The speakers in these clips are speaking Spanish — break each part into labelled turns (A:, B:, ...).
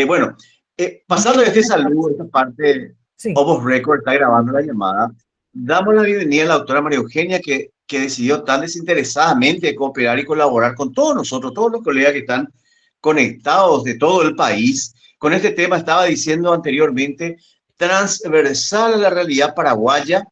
A: Bueno, pasando de este saludo, esta parte,
B: Sí.
A: Obos Record está grabando la llamada. Damos la bienvenida a la doctora María Eugenia, que decidió tan desinteresadamente cooperar y colaborar con todos nosotros, todos los colegas que están conectados de todo el país. Con este tema estaba diciendo anteriormente, transversal a la realidad paraguaya,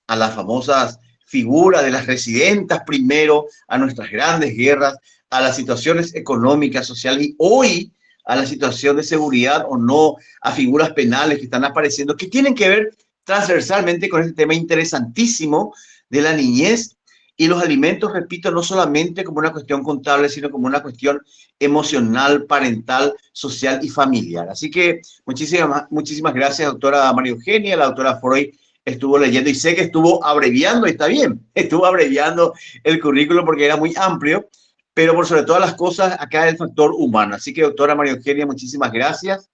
A: a las famosas figuras de las residentas primero, a nuestras grandes guerras, a las situaciones económicas, sociales y hoy a la situación de seguridad o no, a figuras penales que están apareciendo, que tienen que ver transversalmente con este tema interesantísimo de la niñez y los alimentos, repito, no solamente como una cuestión contable, sino como una cuestión emocional, parental, social y familiar. Así que muchísimas gracias, doctora María Eugenia, la doctora Freud estuvo leyendo y sé que estuvo abreviando, y está bien, estuvo abreviando el currículum porque era muy amplio, pero por sobre todas las cosas, acá el factor humano. Así que, doctora María Eugenia, muchísimas gracias.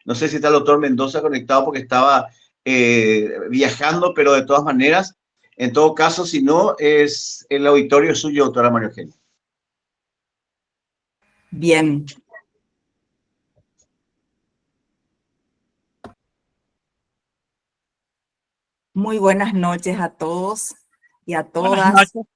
A: No sé si está el doctor Mendoza conectado porque estaba viajando, pero de todas maneras, en todo caso, si no, es el auditorio suyo, doctora María Eugenia.
B: Bien. Muy buenas noches a todos y a
C: Buenas
B: todas.
C: noches.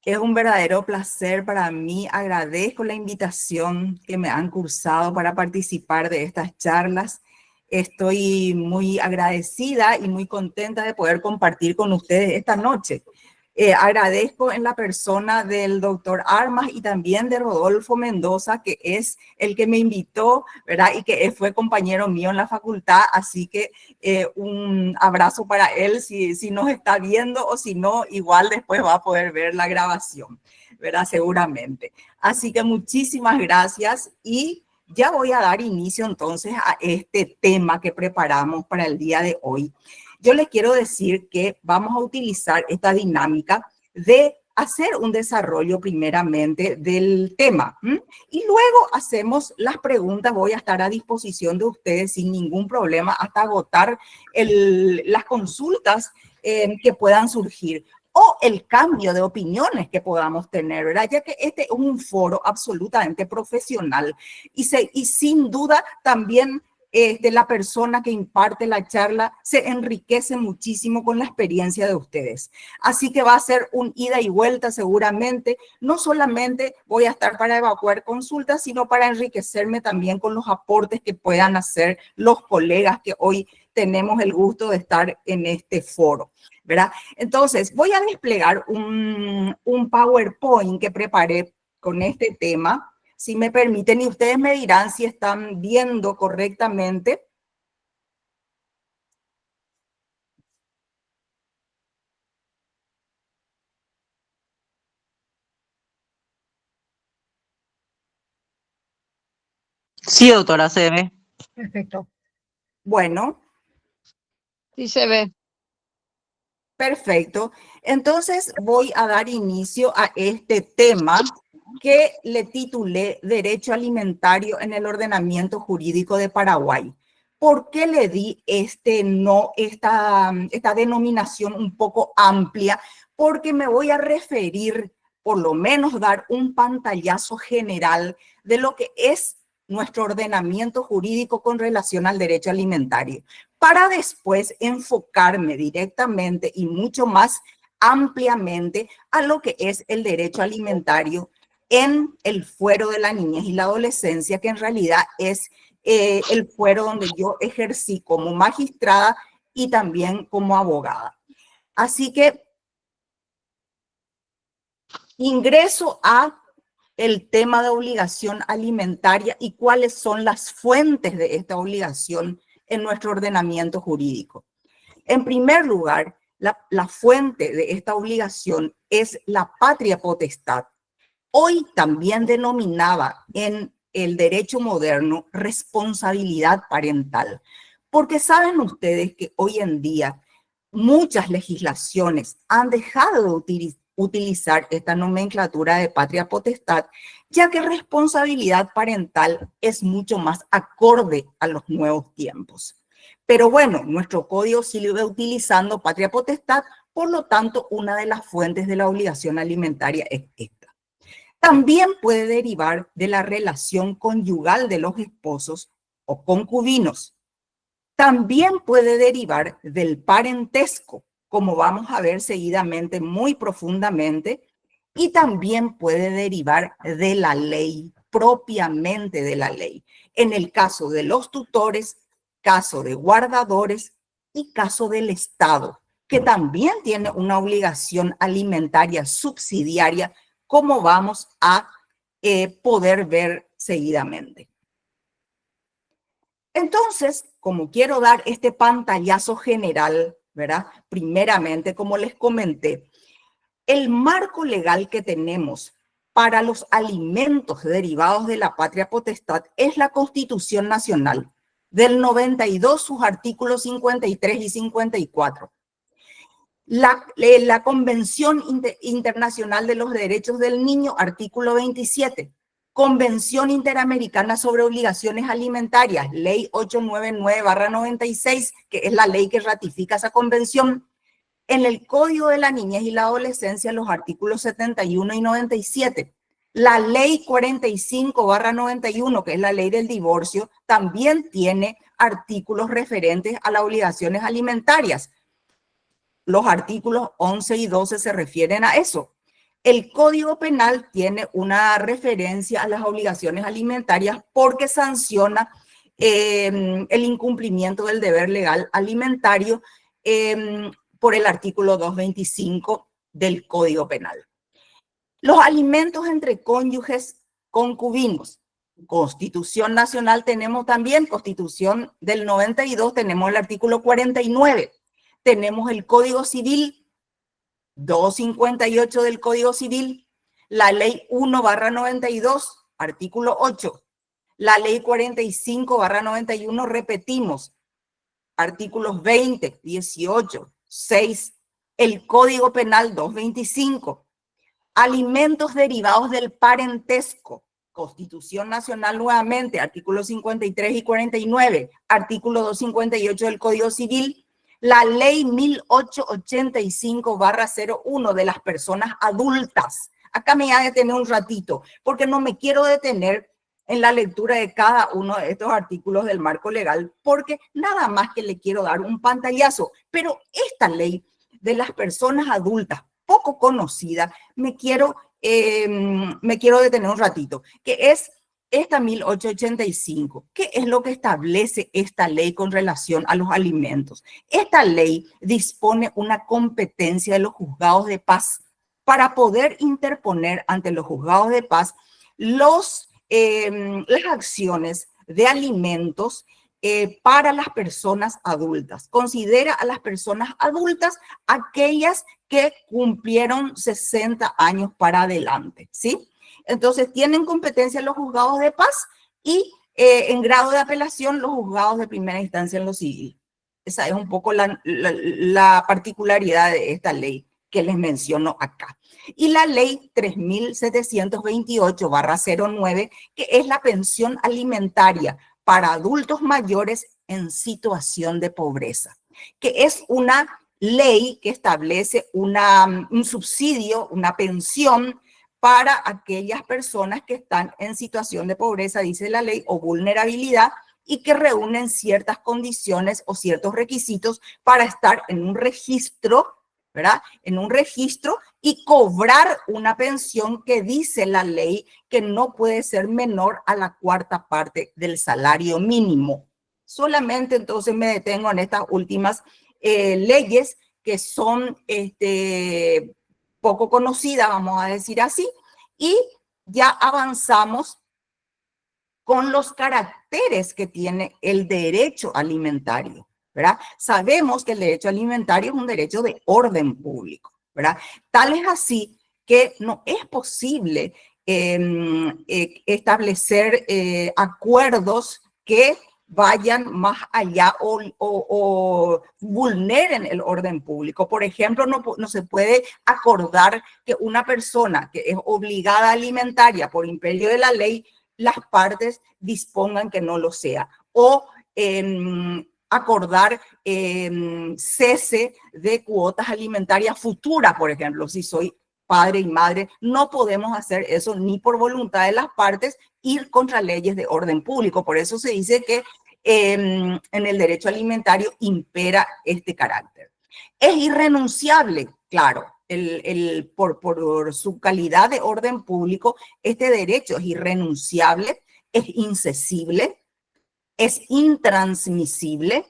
B: Es un verdadero placer para mí. Agradezco la invitación que me han cursado para participar de estas charlas. Estoy muy agradecida y muy contenta de poder compartir con ustedes esta noche. Agradezco en la persona del doctor Armas y también de Rodolfo Mendoza, que es el que me invitó, ¿verdad? Y que fue compañero mío en la facultad. Así que un abrazo para él si nos está viendo, o si no, igual después va a poder ver la grabación, ¿verdad? Seguramente. Así que muchísimas gracias y ya voy a dar inicio entonces a este tema que preparamos para el día de hoy. Yo les quiero decir que vamos a utilizar esta dinámica de hacer un desarrollo primeramente del tema y luego hacemos las preguntas. Voy a estar a disposición de ustedes sin ningún problema hasta agotar las consultas que puedan surgir o el cambio de opiniones que podamos tener, ¿verdad? Ya que este es un foro absolutamente profesional y sin duda también de la persona que imparte la charla se enriquece muchísimo con la experiencia de ustedes. Así que va a ser un ida y vuelta seguramente. No solamente voy a estar para evacuar consultas, sino para enriquecerme también con los aportes que puedan hacer los colegas que hoy tenemos el gusto de estar en este foro, ¿verdad? Entonces, voy a desplegar un PowerPoint que preparé con este tema. Si me permiten, y ustedes me dirán si están viendo correctamente.
C: Sí, doctora, se ve.
B: Perfecto. Bueno.
C: Sí, se ve.
B: Perfecto. Entonces voy a dar inicio a este tema que le titulé Derecho Alimentario en el Ordenamiento Jurídico de Paraguay. ¿Por qué le di esta denominación un poco amplia? Porque me voy a referir, por lo menos dar un pantallazo general de lo que es nuestro ordenamiento jurídico con relación al derecho alimentario, para después enfocarme directamente y mucho más ampliamente a lo que es el derecho alimentario en el fuero de la niñez y la adolescencia, que en realidad es el fuero donde yo ejercí como magistrada y también como abogada. Así que ingreso a el tema de obligación alimentaria y cuáles son las fuentes de esta obligación en nuestro ordenamiento jurídico. En primer lugar, la fuente de esta obligación es la patria potestad, hoy también denominada en el derecho moderno responsabilidad parental, porque saben ustedes que hoy en día muchas legislaciones han dejado de utilizar esta nomenclatura de patria potestad, ya que responsabilidad parental es mucho más acorde a los nuevos tiempos. Pero bueno, nuestro código sigue utilizando patria potestad, por lo tanto, una de las fuentes de la obligación alimentaria es esta. También puede derivar de la relación conyugal de los esposos o concubinos. También puede derivar del parentesco, como vamos a ver seguidamente muy profundamente, y también puede derivar de la ley, propiamente de la ley, en el caso de los tutores, caso de guardadores y caso del Estado, que también tiene una obligación alimentaria subsidiaria, como vamos a poder ver seguidamente. Entonces, como quiero dar este pantallazo general, ¿verdad? Primeramente, como les comenté, el marco legal que tenemos para los alimentos derivados de la patria potestad es la Constitución Nacional del 92, sus artículos 53 y 54. La Convención Internacional de los Derechos del Niño, artículo 27. Convención Interamericana sobre Obligaciones Alimentarias, ley 899/96, que es la ley que ratifica esa convención. En el Código de la Niñez y la Adolescencia, los artículos 71 y 97. La ley 45/91, que es la ley del divorcio, también tiene artículos referentes a las obligaciones alimentarias. Los artículos 11 y 12 se refieren a eso. El Código Penal tiene una referencia a las obligaciones alimentarias porque sanciona el incumplimiento del deber legal alimentario por el artículo 225 del Código Penal. Los alimentos entre cónyuges concubinos. Constitución Nacional tenemos también, Constitución del 92, tenemos el artículo 49. Tenemos el Código Civil 258 del Código Civil, la Ley 1/92, artículo 8, la Ley 45/91, repetimos, artículos 20, 18, 6, el Código Penal 225, alimentos derivados del parentesco, Constitución Nacional nuevamente, artículos 53 y 49, artículo 258 del Código Civil, la ley 1885/01 de las personas adultas. Acá me voy a detener un ratito, porque no me quiero detener en la lectura de cada uno de estos artículos del marco legal, porque nada más que le quiero dar un pantallazo. Pero esta ley de las personas adultas, poco conocida, me quiero detener un ratito, que es esta 1885, ¿qué es lo que establece esta ley con relación a los alimentos? Esta ley dispone una competencia de los juzgados de paz para poder interponer ante los juzgados de paz las acciones de alimentos para las personas adultas. Considera a las personas adultas aquellas que cumplieron 60 años para adelante, ¿sí? Entonces, tienen competencia los juzgados de paz y en grado de apelación los juzgados de primera instancia en lo civil. Esa es un poco la particularidad de esta ley que les menciono acá. Y la ley 3728/09, que es la pensión alimentaria para adultos mayores en situación de pobreza, que es una ley que establece un subsidio, una pensión para aquellas personas que están en situación de pobreza, dice la ley, o vulnerabilidad, y que reúnen ciertas condiciones o ciertos requisitos para estar en un registro, ¿verdad? En un registro y cobrar una pensión que dice la ley que no puede ser menor a la cuarta parte del salario mínimo. Solamente entonces me detengo en estas últimas leyes que son poco conocidas, vamos a decir así, y ya avanzamos con los caracteres que tiene el derecho alimentario, ¿verdad? Sabemos que el derecho alimentario es un derecho de orden público, ¿verdad? Tal es así que no es posible establecer acuerdos que vayan más allá o vulneren el orden público. Por ejemplo, no se puede acordar que una persona que es obligada alimentaria por imperio de la ley, las partes dispongan que no lo sea. O acordar cese de cuotas alimentarias futuras, por ejemplo, si soy padre y madre, no podemos hacer eso ni por voluntad de las partes, ir contra leyes de orden público. Por eso se dice que en el derecho alimentario impera este carácter. Es irrenunciable, claro, por su calidad de orden público, este derecho es irrenunciable, es incesible, es intransmisible,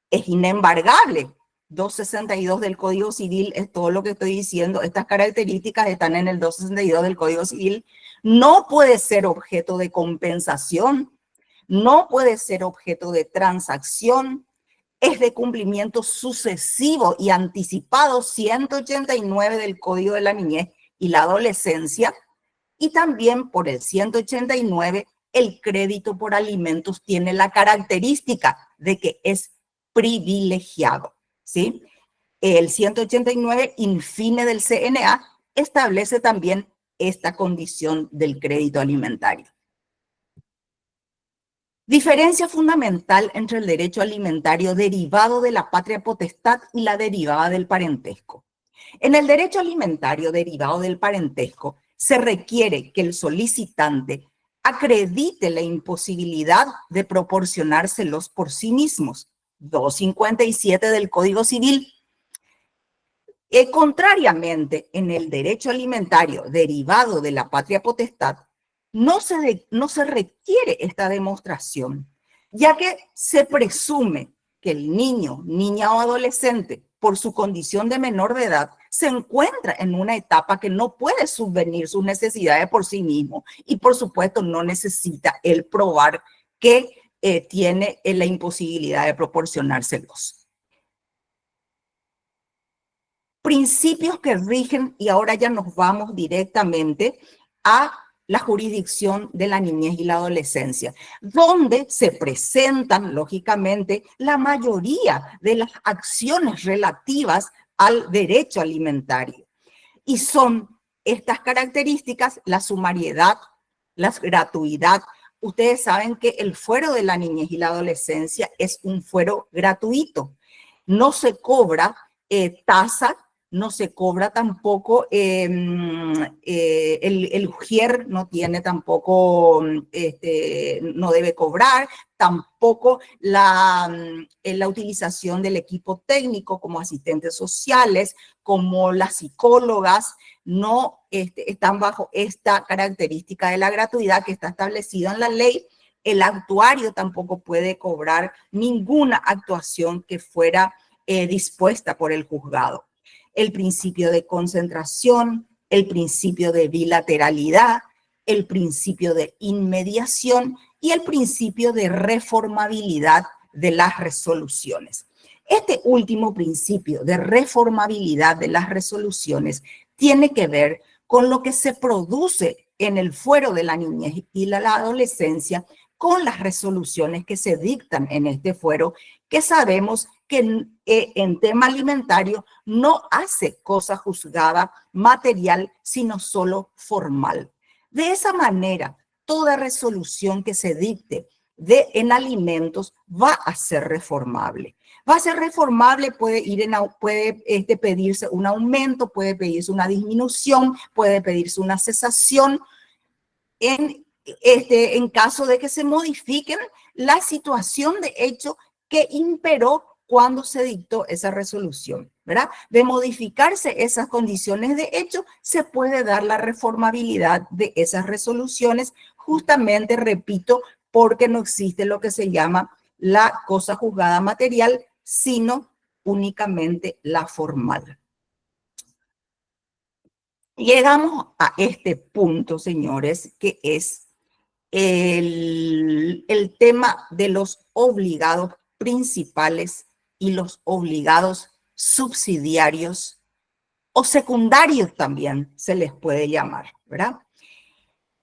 B: es inembargable. 262 del Código Civil es todo lo que estoy diciendo. Estas características están en el 262 del Código Civil. No puede ser objeto de compensación, no puede ser objeto de transacción, es de cumplimiento sucesivo y anticipado, 189 del Código de la Niñez y la Adolescencia, y también por el 189 el crédito por alimentos tiene la característica de que es privilegiado, ¿sí? El 189 infine del CNA establece también esta condición del crédito alimentario. Diferencia fundamental entre el derecho alimentario derivado de la patria potestad y la derivada del parentesco. En el derecho alimentario derivado del parentesco se requiere que el solicitante acredite la imposibilidad de proporcionárselos por sí mismos. 257 del Código Civil. Contrariamente, en el derecho alimentario derivado de la patria potestad, no se requiere esta demostración, ya que se presume que el niño, niña o adolescente, por su condición de menor de edad, se encuentra en una etapa que no puede subvenir sus necesidades por sí mismo y, por supuesto, no necesita él probar que tiene la imposibilidad de proporcionárselos. Principios que rigen, y ahora ya nos vamos directamente a la jurisdicción de la niñez y la adolescencia, donde se presentan, lógicamente, la mayoría de las acciones relativas al derecho alimentario. Y son estas características: la sumariedad, la gratuidad. Ustedes saben que el fuero de la niñez y la adolescencia es un fuero gratuito. No se cobra tasa, no se cobra tampoco, el ujier no tiene tampoco, no debe cobrar, tampoco la utilización del equipo técnico como asistentes sociales, como las psicólogas, no están bajo esta característica de la gratuidad que está establecida en la ley. El actuario tampoco puede cobrar ninguna actuación que fuera dispuesta por el juzgado. El principio de concentración, el principio de bilateralidad, el principio de inmediación y el principio de reformabilidad de las resoluciones. Este último principio de reformabilidad de las resoluciones tiene que ver con lo que se produce en el fuero de la niñez y la adolescencia con las resoluciones que se dictan en este fuero, que sabemos que en tema alimentario no hace cosa juzgada material, sino solo formal. De esa manera, toda resolución que se dicte en alimentos va a ser reformable. Va a ser reformable, puede pedirse un aumento, puede pedirse una disminución, puede pedirse una cesación en caso de que se modifiquen la situación de hecho que imperó cuando se dictó esa resolución, ¿verdad? De modificarse esas condiciones de hecho, se puede dar la reformabilidad de esas resoluciones, justamente, repito, porque no existe lo que se llama la cosa juzgada material, sino únicamente la formal. Llegamos a este punto, señores, que es el tema de los obligados principales y los obligados subsidiarios o secundarios también se les puede llamar, ¿verdad?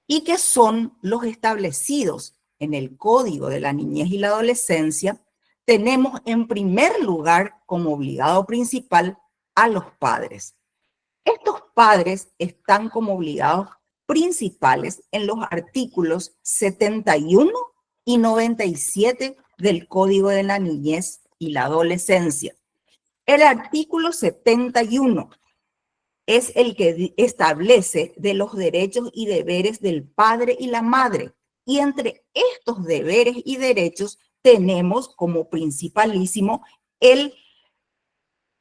B: Y que son los establecidos en el Código de la Niñez y la Adolescencia. Tenemos en primer lugar como obligado principal a los padres. Estos padres están como obligados principales en los artículos 71 y 97 del Código de la Niñez y la Adolescencia. El artículo 71 es el que establece de los derechos y deberes del padre y la madre. Y entre estos deberes y derechos tenemos como principalísimo el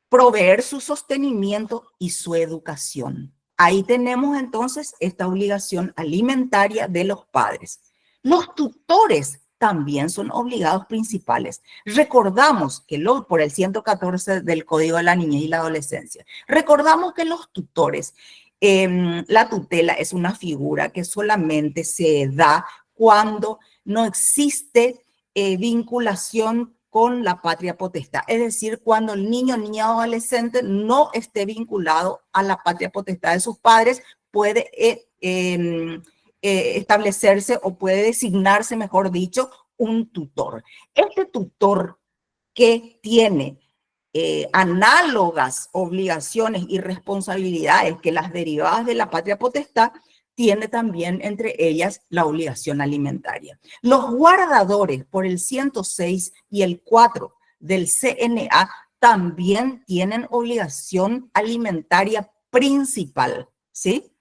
B: proveer su sostenimiento y su educación. Ahí tenemos entonces esta obligación alimentaria de los padres. Los tutores también son obligados principales. Recordamos que por el 114 del Código de la Niñez y la Adolescencia, recordamos que los tutores, la tutela es una figura que solamente se da cuando no existe vinculación con la patria potestad, es decir, cuando el niño, niña o adolescente no esté vinculado a la patria potestad de sus padres, puede establecerse o puede designarse, mejor dicho, un tutor. Este tutor que tiene análogas obligaciones y responsabilidades que las derivadas de la patria potestad, tiene también entre ellas la obligación alimentaria. Los guardadores por el 106 y el 4 del CNA también tienen obligación alimentaria principal, ¿sí?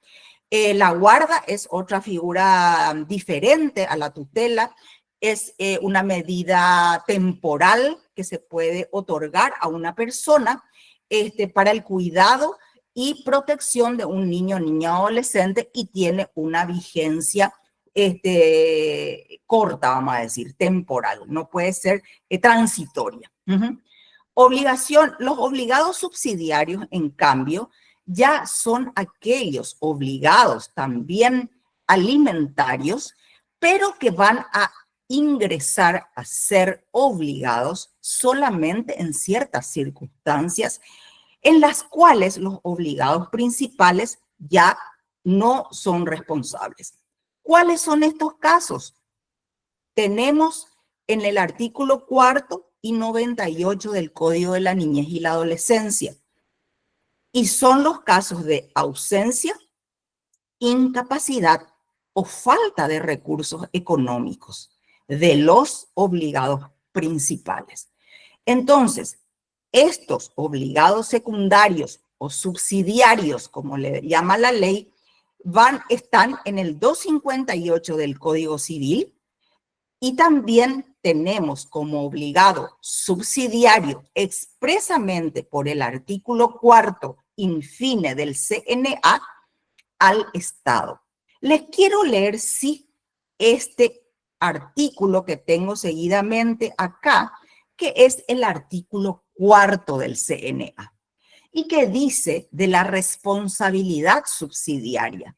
B: La guarda es otra figura diferente a la tutela, es una medida temporal que se puede otorgar a una persona para el cuidado y protección de un niño, niña o adolescente y tiene una vigencia corta, vamos a decir, temporal, no puede ser transitoria. Los obligados subsidiarios, en cambio, ya son aquellos obligados también alimentarios, pero que van a ingresar a ser obligados solamente en ciertas circunstancias en las cuales los obligados principales ya no son responsables. ¿Cuáles son estos casos? Tenemos en el artículo 4 y 98 del Código de la Niñez y la Adolescencia. Y son los casos de ausencia, incapacidad o falta de recursos económicos de los obligados principales. Entonces, estos obligados secundarios o subsidiarios, como le llama la ley, están en el 258 del Código Civil y también tenemos como obligado subsidiario expresamente por el artículo 4 infine del CNA al Estado. Les quiero leer, sí, este artículo que tengo seguidamente acá, que es el artículo 4 del CNA y que dice de la responsabilidad subsidiaria.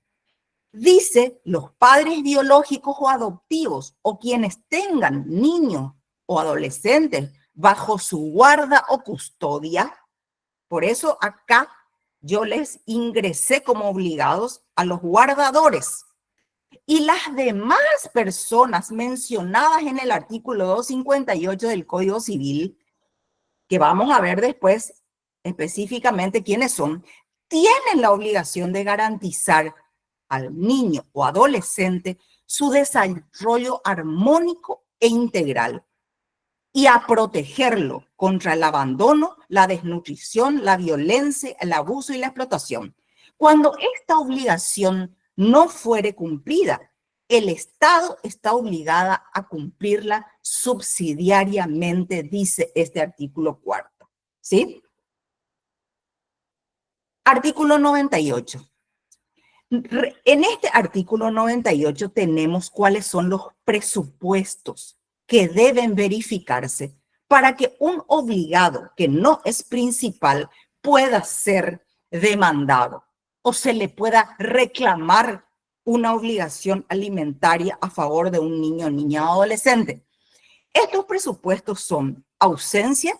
B: Dice, los padres biológicos o adoptivos o quienes tengan niños o adolescentes bajo su guarda o custodia. Por eso acá yo les ingresé como obligados a los guardadores. Y las demás personas mencionadas en el artículo 258 del Código Civil, que vamos a ver después específicamente quiénes son, tienen la obligación de garantizar al niño o adolescente su desarrollo armónico e integral y a protegerlo contra el abandono, la desnutrición, la violencia, el abuso y la explotación. Cuando esta obligación no fuere cumplida, el Estado está obligado a cumplirla subsidiariamente, dice este artículo 4. ¿Sí? Artículo 98. En este artículo 98 tenemos cuáles son los presupuestos que deben verificarse para que un obligado que no es principal pueda ser demandado o se le pueda reclamar una obligación alimentaria a favor de un niño, niña o adolescente. Estos presupuestos son ausencia,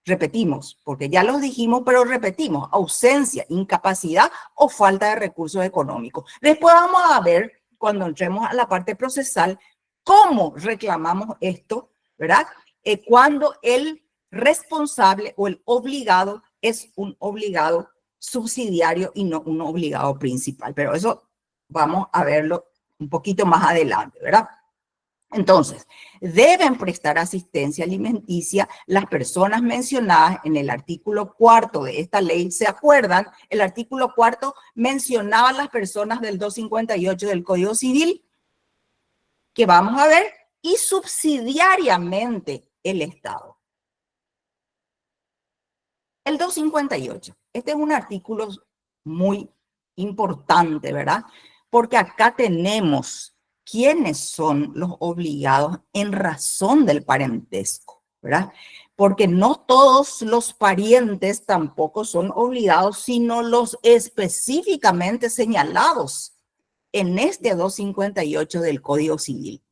B: repetimos, porque ya los dijimos, pero repetimos, ausencia, incapacidad o falta de recursos económicos. Después vamos a ver, cuando entremos a la parte procesal, cómo reclamamos esto, ¿verdad? Cuando el responsable o el obligado es un obligado subsidiario y no un obligado principal. Pero eso vamos a verlo un poquito más adelante, ¿verdad? Entonces, deben prestar asistencia alimenticia las personas mencionadas en el artículo 4 de esta ley. ¿Se acuerdan? El artículo 4 mencionaba a las personas del 258 del Código Civil, que vamos a ver, y subsidiariamente el Estado. El 258, este es un artículo muy importante, ¿verdad? Porque acá tenemos quiénes son los obligados en razón del parentesco, ¿verdad? Porque no todos los parientes tampoco son obligados, sino los específicamente señalados en este 258 del Código Civil.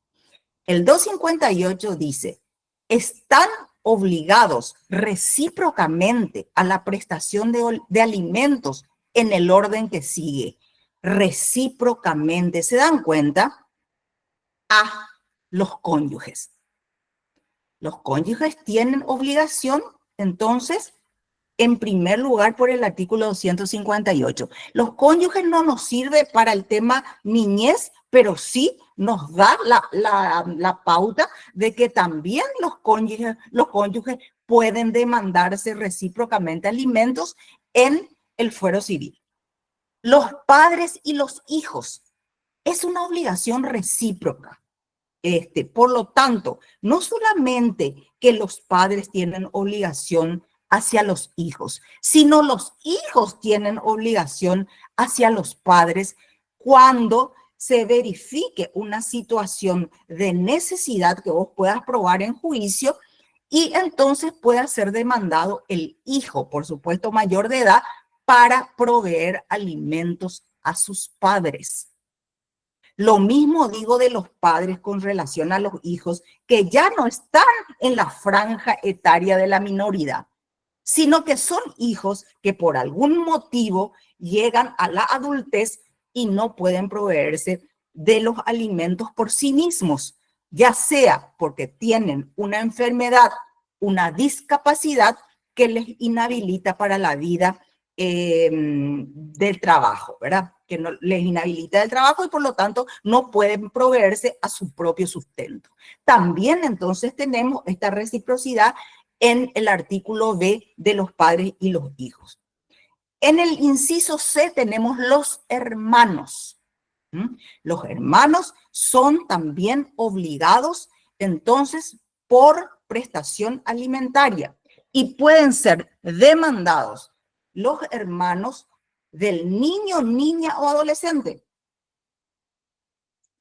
B: El 258 dice, están obligados recíprocamente a la prestación de alimentos en el orden que sigue. Recíprocamente, ¿se dan cuenta? A los cónyuges. Los cónyuges tienen obligación, entonces, en primer lugar, por el artículo 258. Los cónyuges no nos sirve para el tema niñez, pero sí nos da la pauta de que también los cónyuges pueden demandarse recíprocamente alimentos en el fuero civil. Los padres y los hijos es una obligación recíproca. Por lo tanto, no solamente que los padres tienen obligación hacia los hijos, sino los hijos tienen obligación hacia los padres cuando se verifique una situación de necesidad que vos puedas probar en juicio y entonces pueda ser demandado el hijo, por supuesto mayor de edad, para proveer alimentos a sus padres. Lo mismo digo de los padres con relación a los hijos que ya no están en la franja etaria de la minoridad, sino que son hijos que por algún motivo llegan a la adultez y no pueden proveerse de los alimentos por sí mismos, ya sea porque tienen una enfermedad, una discapacidad que les inhabilita para la vida del trabajo, ¿verdad? Que no, les inhabilita del trabajo y por lo tanto no pueden proveerse a su propio sustento. También entonces tenemos esta reciprocidad en el artículo B de los padres y los hijos. En el inciso C tenemos los hermanos. Los hermanos son también obligados entonces por prestación alimentaria y pueden ser demandados los hermanos del niño, niña o adolescente,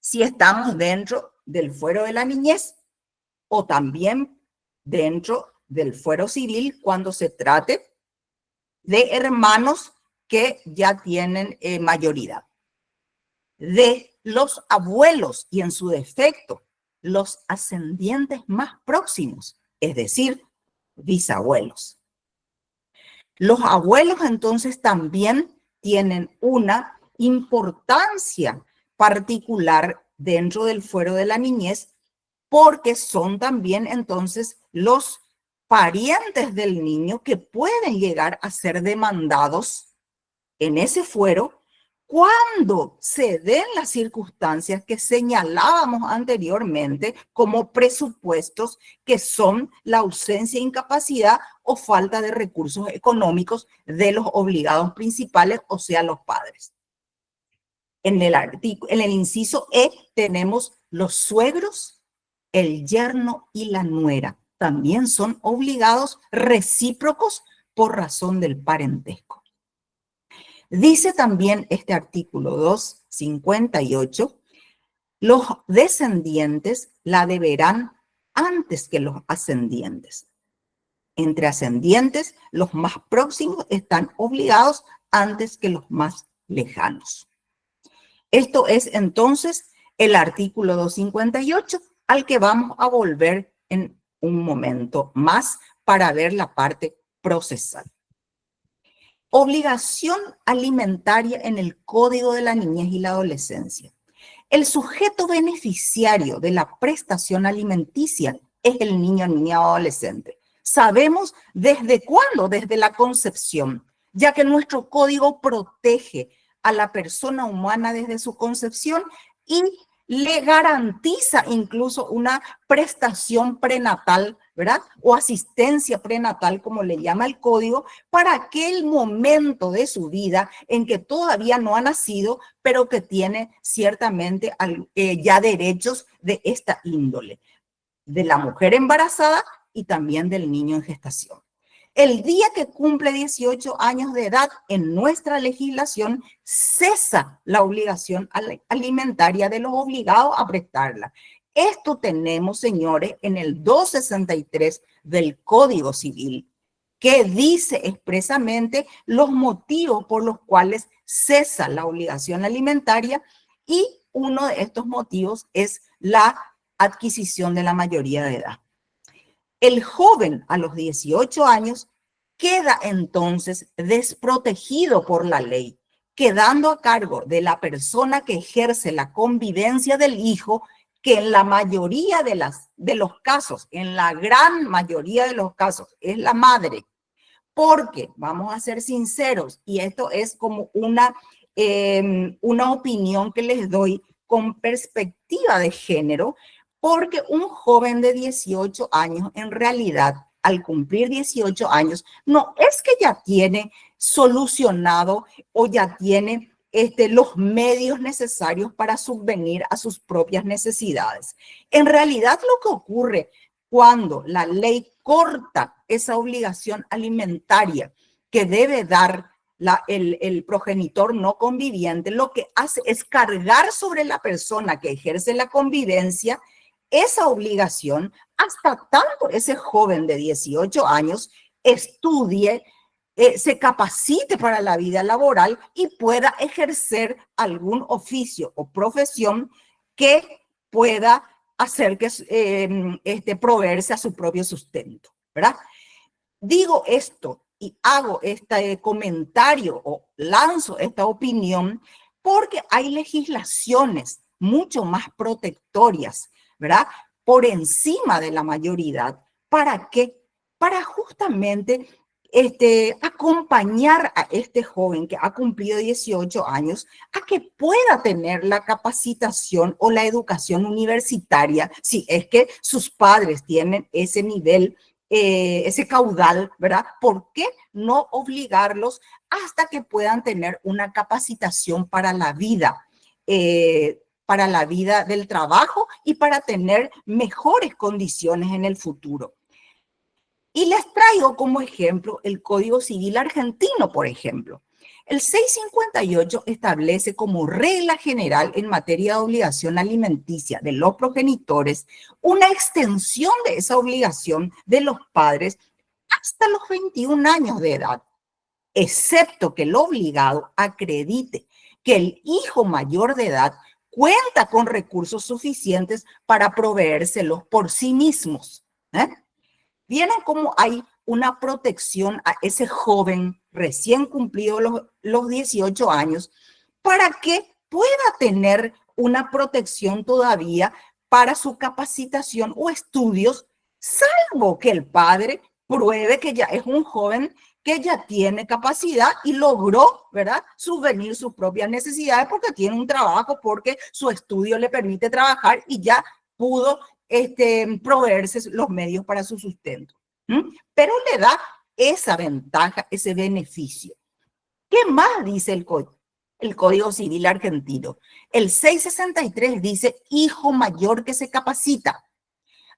B: si estamos dentro del fuero de la niñez o también dentro del fuero civil cuando se trate de hermanos que ya tienen mayoría. De los abuelos y en su defecto, los ascendientes más próximos, es decir, bisabuelos. Los abuelos entonces también tienen una importancia particular dentro del fuero de la niñez porque son también entonces los parientes del niño que pueden llegar a ser demandados en ese fuero cuando se den las circunstancias que señalábamos anteriormente como presupuestos que son la ausencia, incapacidad o falta de recursos económicos de los obligados principales, o sea, los padres. En el inciso E tenemos los suegros, el yerno y la nuera. También son obligados recíprocos por razón del parentesco. Dice también este artículo 258, los descendientes la deberán antes que los ascendientes. Entre ascendientes, los más próximos están obligados antes que los más lejanos. Esto es entonces el artículo 258 al que vamos a volver en un momento más para ver la parte procesal. Obligación alimentaria en el Código de la Niñez y la Adolescencia. El sujeto beneficiario de la prestación alimenticia es el niño, niña o adolescente. Sabemos desde cuándo, desde la concepción, ya que nuestro código protege a la persona humana desde su concepción y le garantiza incluso una prestación prenatal, ¿verdad? O asistencia prenatal, como le llama el código, para aquel momento de su vida en que todavía no ha nacido, pero que tiene ciertamente ya derechos de esta índole, de la mujer embarazada y también del niño en gestación. El día que cumple 18 años de edad, en nuestra legislación cesa la obligación alimentaria de los obligados a prestarla. Esto tenemos, señores, en el 263 del Código Civil, que dice expresamente los motivos por los cuales cesa la obligación alimentaria, y uno de estos motivos es la adquisición de la mayoría de edad. El joven a los 18 años queda entonces desprotegido por la ley, quedando a cargo de la persona que ejerce la convivencia del hijo, que en la mayoría de los casos, en la gran mayoría de los casos, es la madre. Porque, vamos a ser sinceros, y esto es como una opinión que les doy con perspectiva de género, porque un joven de 18 años, en realidad, al cumplir 18 años, no es que ya tiene solucionado o ya tiene los medios necesarios para subvenir a sus propias necesidades. En realidad, lo que ocurre cuando la ley corta esa obligación alimentaria que debe dar el progenitor no conviviente, lo que hace es cargar sobre la persona que ejerce la convivencia esa obligación, hasta tanto ese joven de 18 años estudie, se capacite para la vida laboral y pueda ejercer algún oficio o profesión que pueda hacer que proveerse a su propio sustento, ¿verdad? Digo esto y hago este comentario o lanzo esta opinión porque hay legislaciones mucho más protectorias, ¿verdad? Por encima de la mayoría. ¿Para qué? Para justamente acompañar a este joven que ha cumplido 18 años a que pueda tener la capacitación o la educación universitaria, si es que sus padres tienen ese nivel, ese caudal, ¿verdad? ¿Por qué no obligarlos hasta que puedan tener una capacitación para la vida? Para la vida del trabajo y para tener mejores condiciones en el futuro. Y les traigo como ejemplo el Código Civil argentino, por ejemplo. El 658 establece como regla general en materia de obligación alimenticia de los progenitores una extensión de esa obligación de los padres hasta los 21 años de edad, excepto que el obligado acredite que el hijo mayor de edad cuenta con recursos suficientes para proveérselos por sí mismos. Vienen como hay una protección a ese joven recién cumplido los 18 años para que pueda tener una protección todavía para su capacitación o estudios, salvo que el padre pruebe que ya es un joven que ya tiene capacidad y logró, ¿verdad?, subvenir sus propias necesidades porque tiene un trabajo, porque su estudio le permite trabajar y ya pudo proveerse los medios para su sustento. Pero le da esa ventaja, ese beneficio. ¿Qué más dice el Código Civil argentino? El 663 dice hijo mayor que se capacita.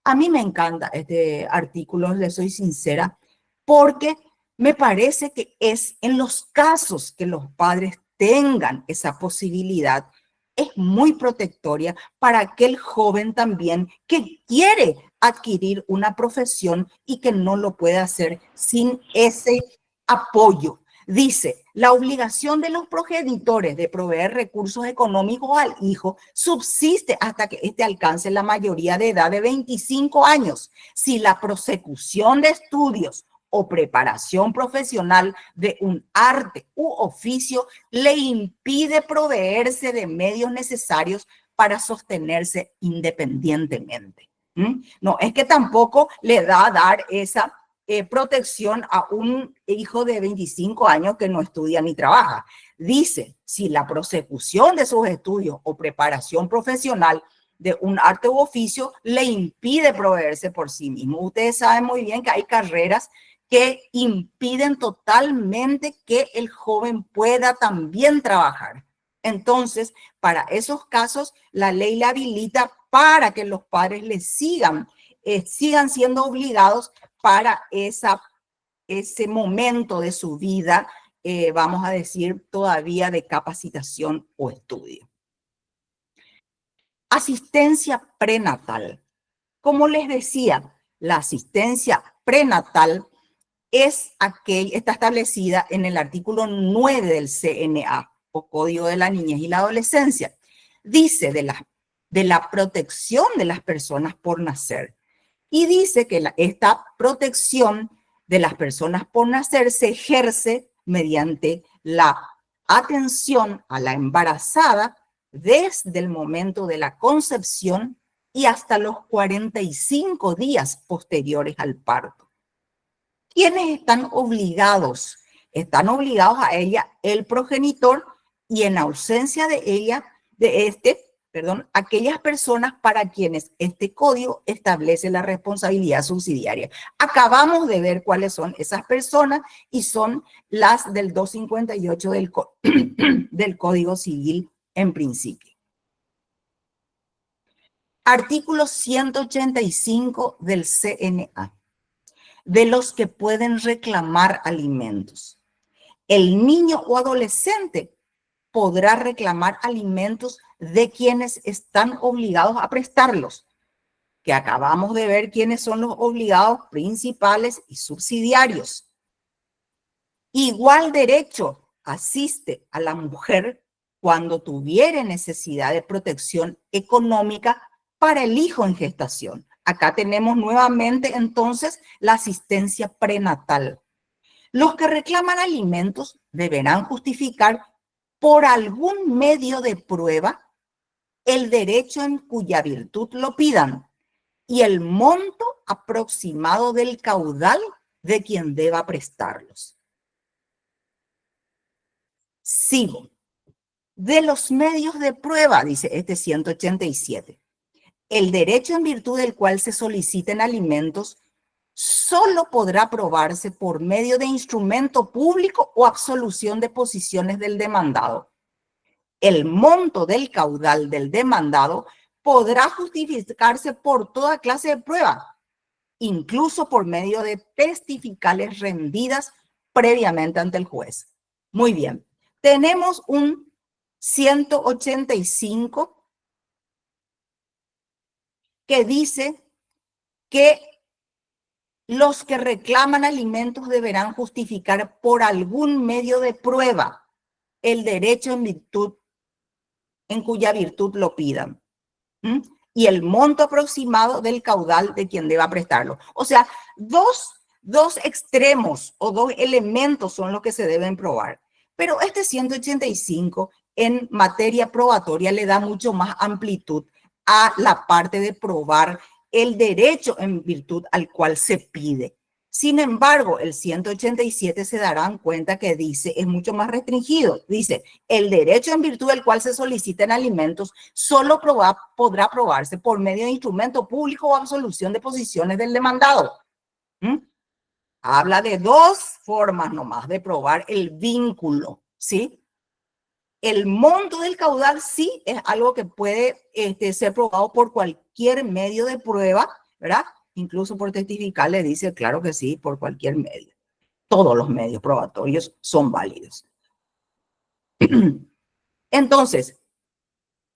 B: A mí me encanta este artículo, le soy sincera, porque me parece que es en los casos que los padres tengan esa posibilidad, es muy protectoria para aquel joven también que quiere adquirir una profesión y que no lo puede hacer sin ese apoyo. Dice, la obligación de los progenitores de proveer recursos económicos al hijo subsiste hasta que éste alcance la mayoría de edad de 25 años. Si la prosecución de estudios o preparación profesional de un arte u oficio le impide proveerse de medios necesarios para sostenerse independientemente. No es que tampoco le da a dar esa protección a un hijo de 25 años que no estudia ni trabaja. Dice, si la prosecución de sus estudios o preparación profesional de un arte u oficio le impide proveerse por sí mismo. Ustedes saben muy bien que hay carreras que impiden totalmente que el joven pueda también trabajar. Entonces, para esos casos, la ley le habilita para que los padres le sigan siendo obligados para ese momento de su vida, vamos a decir, todavía de capacitación o estudio. Asistencia prenatal. Como les decía, la asistencia prenatal está establecida en el artículo 9 del CNA, o Código de la Niñez y la Adolescencia. Dice de la protección de las personas por nacer. Y dice que esta protección de las personas por nacer se ejerce mediante la atención a la embarazada desde el momento de la concepción y hasta los 45 días posteriores al parto. ¿Quiénes están obligados? Están obligados a ella el progenitor y en ausencia de ella, aquellas personas para quienes este código establece la responsabilidad subsidiaria. Acabamos de ver cuáles son esas personas y son las del 258 del Código Civil en principio. Artículo 185 del CNA. De los que pueden reclamar alimentos. El niño o adolescente podrá reclamar alimentos de quienes están obligados a prestarlos, que acabamos de ver quiénes son los obligados principales y subsidiarios. Igual derecho asiste a la mujer cuando tuviere necesidad de protección económica para el hijo en gestación. Acá tenemos nuevamente entonces la asistencia prenatal. Los que reclaman alimentos deberán justificar por algún medio de prueba el derecho en cuya virtud lo pidan y el monto aproximado del caudal de quien deba prestarlos. Sigo. De los medios de prueba, dice este 187. El derecho en virtud del cual se soliciten alimentos solo podrá probarse por medio de instrumento público o absolución de posiciones del demandado. El monto del caudal del demandado podrá justificarse por toda clase de prueba, incluso por medio de testificales rendidas previamente ante el juez. Muy bien, tenemos un 185 que dice que los que reclaman alimentos deberán justificar por algún medio de prueba el derecho en cuya virtud lo pidan. Y el monto aproximado del caudal de quien deba prestarlo. O sea, dos extremos o dos elementos son los que se deben probar. Pero este 185 en materia probatoria le da mucho más amplitud a la parte de probar el derecho en virtud al cual se pide. Sin embargo, el 187 se darán cuenta que dice, es mucho más restringido. Dice, el derecho en virtud del cual se soliciten alimentos solo podrá probarse por medio de instrumento público o absolución de posiciones del demandado. Habla de dos formas nomás de probar el vínculo, ¿sí? El monto del caudal sí es algo que puede ser probado por cualquier medio de prueba, ¿verdad? Incluso por testificar le dice, claro que sí, por cualquier medio. Todos los medios probatorios son válidos. Entonces,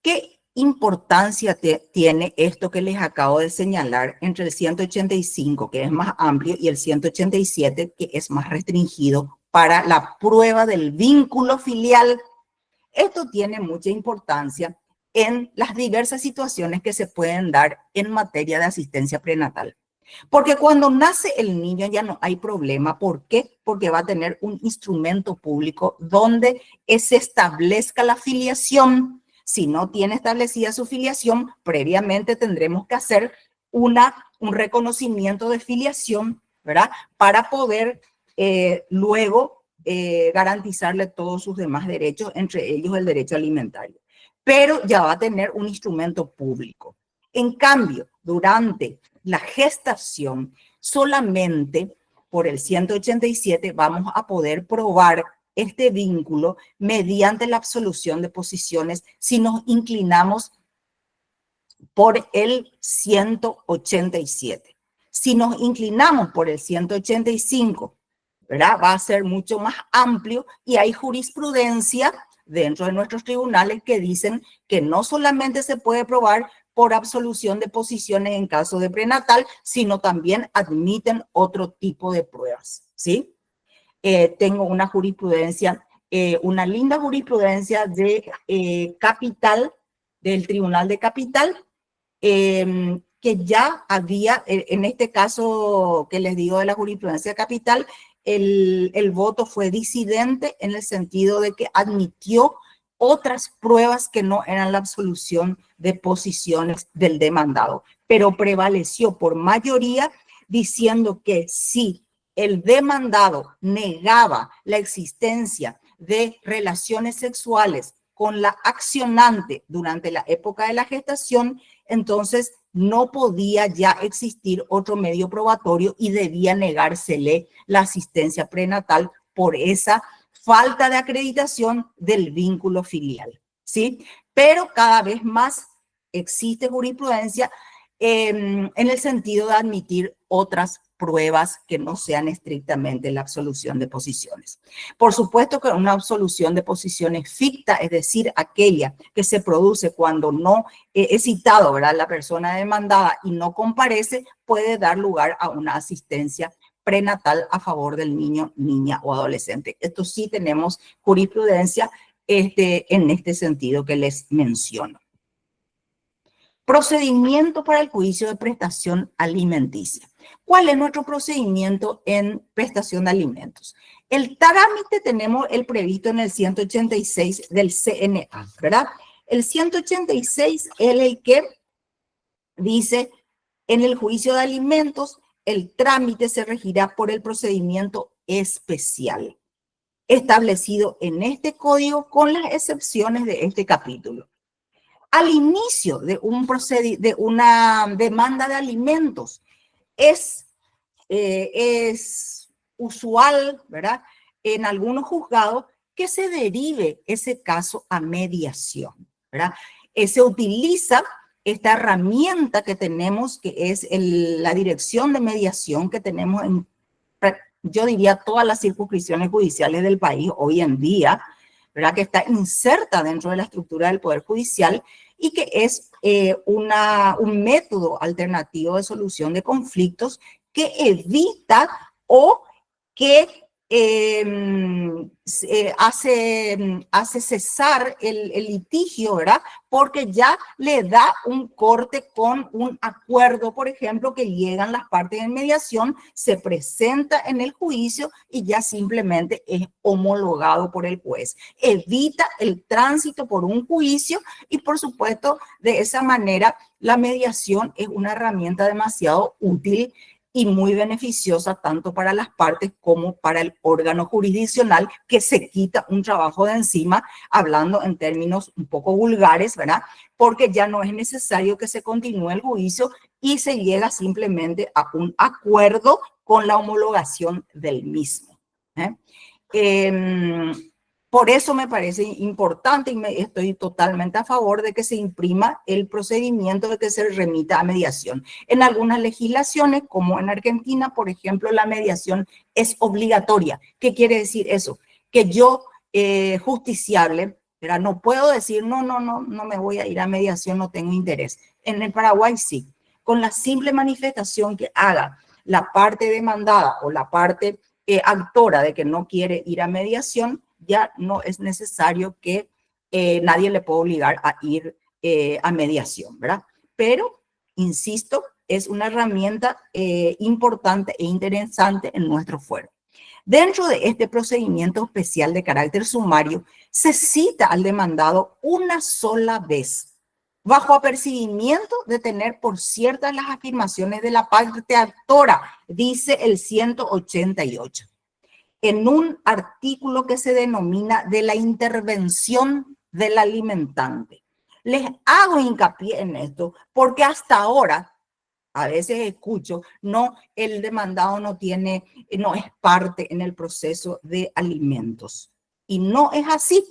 B: ¿qué importancia tiene esto que les acabo de señalar entre el 185, que es más amplio, y el 187, que es más restringido para la prueba del vínculo filial? Esto tiene mucha importancia en las diversas situaciones que se pueden dar en materia de asistencia prenatal. Porque cuando nace el niño ya no hay problema. ¿Por qué? Porque va a tener un instrumento público donde se establezca la filiación. Si no tiene establecida su filiación, previamente tendremos que hacer un reconocimiento de filiación, ¿verdad? Para poder luego garantizarle todos sus demás derechos, entre ellos el derecho alimentario. Pero ya va a tener un instrumento público. En cambio, durante la gestación, solamente por el 187 vamos a poder probar este vínculo mediante la absolución de posiciones si nos inclinamos por el 187. Si nos inclinamos por el 185, ¿verdad? Va a ser mucho más amplio y hay jurisprudencia dentro de nuestros tribunales que dicen que no solamente se puede probar por absolución de posiciones en caso de prenatal, sino también admiten otro tipo de pruebas, ¿sí? Tengo una jurisprudencia, una linda jurisprudencia de Capital, del Tribunal de Capital, que ya había, en este caso que les digo de la jurisprudencia Capital, el voto fue disidente en el sentido de que admitió otras pruebas que no eran la absolución de posiciones del demandado, pero prevaleció por mayoría diciendo que si el demandado negaba la existencia de relaciones sexuales con la accionante durante la época de la gestación, entonces no podía ya existir otro medio probatorio y debía negársele la asistencia prenatal por esa falta de acreditación del vínculo filial, ¿sí? Pero cada vez más existe jurisprudencia en el sentido de admitir otras pruebas que no sean estrictamente la absolución de posiciones. Por supuesto que una absolución de posiciones ficta, es decir, aquella que se produce cuando no es citado, ¿verdad?, la persona demandada y no comparece, puede dar lugar a una asistencia prenatal a favor del niño, niña o adolescente. Esto sí tenemos jurisprudencia en este sentido que les menciono. Procedimiento para el juicio de prestación alimenticia. ¿Cuál es nuestro procedimiento en prestación de alimentos? El trámite tenemos el previsto en el 186 del CNA, ¿verdad? El 186 es el que dice, en el juicio de alimentos, el trámite se regirá por el procedimiento especial, establecido en este código con las excepciones de este capítulo. Al inicio de una demanda de alimentos, es usual, ¿verdad?, en algunos juzgados que se derive ese caso a mediación, ¿verdad? Se utiliza esta herramienta que tenemos, que es la dirección de mediación que tenemos en, yo diría, todas las circunscripciones judiciales del país hoy en día, ¿verdad?, que está inserta dentro de la estructura del Poder Judicial y que es un método alternativo de solución de conflictos que evita o que hace cesar el litigio, ¿verdad? Porque ya le da un corte con un acuerdo, por ejemplo, que llegan las partes en mediación, se presenta en el juicio y ya simplemente es homologado por el juez. Evita el tránsito por un juicio y, por supuesto, de esa manera la mediación es una herramienta demasiado útil y muy beneficiosa tanto para las partes como para el órgano jurisdiccional, que se quita un trabajo de encima, hablando en términos un poco vulgares, ¿verdad? Porque ya no es necesario que se continúe el juicio y se llega simplemente a un acuerdo con la homologación del mismo. Por eso me parece importante y estoy totalmente a favor de que se imprima el procedimiento de que se remita a mediación. En algunas legislaciones, como en Argentina, por ejemplo, la mediación es obligatoria. ¿Qué quiere decir eso? Que yo, justiciable, ¿verdad?, no puedo decir, no me voy a ir a mediación, no tengo interés. En el Paraguay sí. Con la simple manifestación que haga la parte demandada o la parte actora de que no quiere ir a mediación, ya no es necesario que nadie le pueda obligar a ir a mediación, ¿verdad? Pero, insisto, es una herramienta importante e interesante en nuestro fuero. Dentro de este procedimiento especial de carácter sumario, se cita al demandado una sola vez bajo apercibimiento de tener por ciertas las afirmaciones de la parte actora, dice el 188, en un artículo que se denomina de la intervención del alimentante. Les hago hincapié en esto porque hasta ahora, a veces escucho, no, el demandado no es parte en el proceso de alimentos. Y no es así,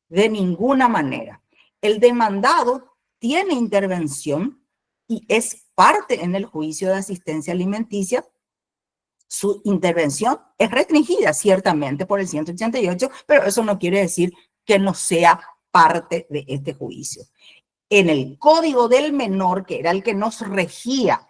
B: de ninguna manera. El demandado tiene intervención y es parte en el juicio de asistencia alimenticia. Su intervención es restringida ciertamente por el 188, pero eso no quiere decir que no sea parte de este juicio. En el Código del Menor, que era el que nos regía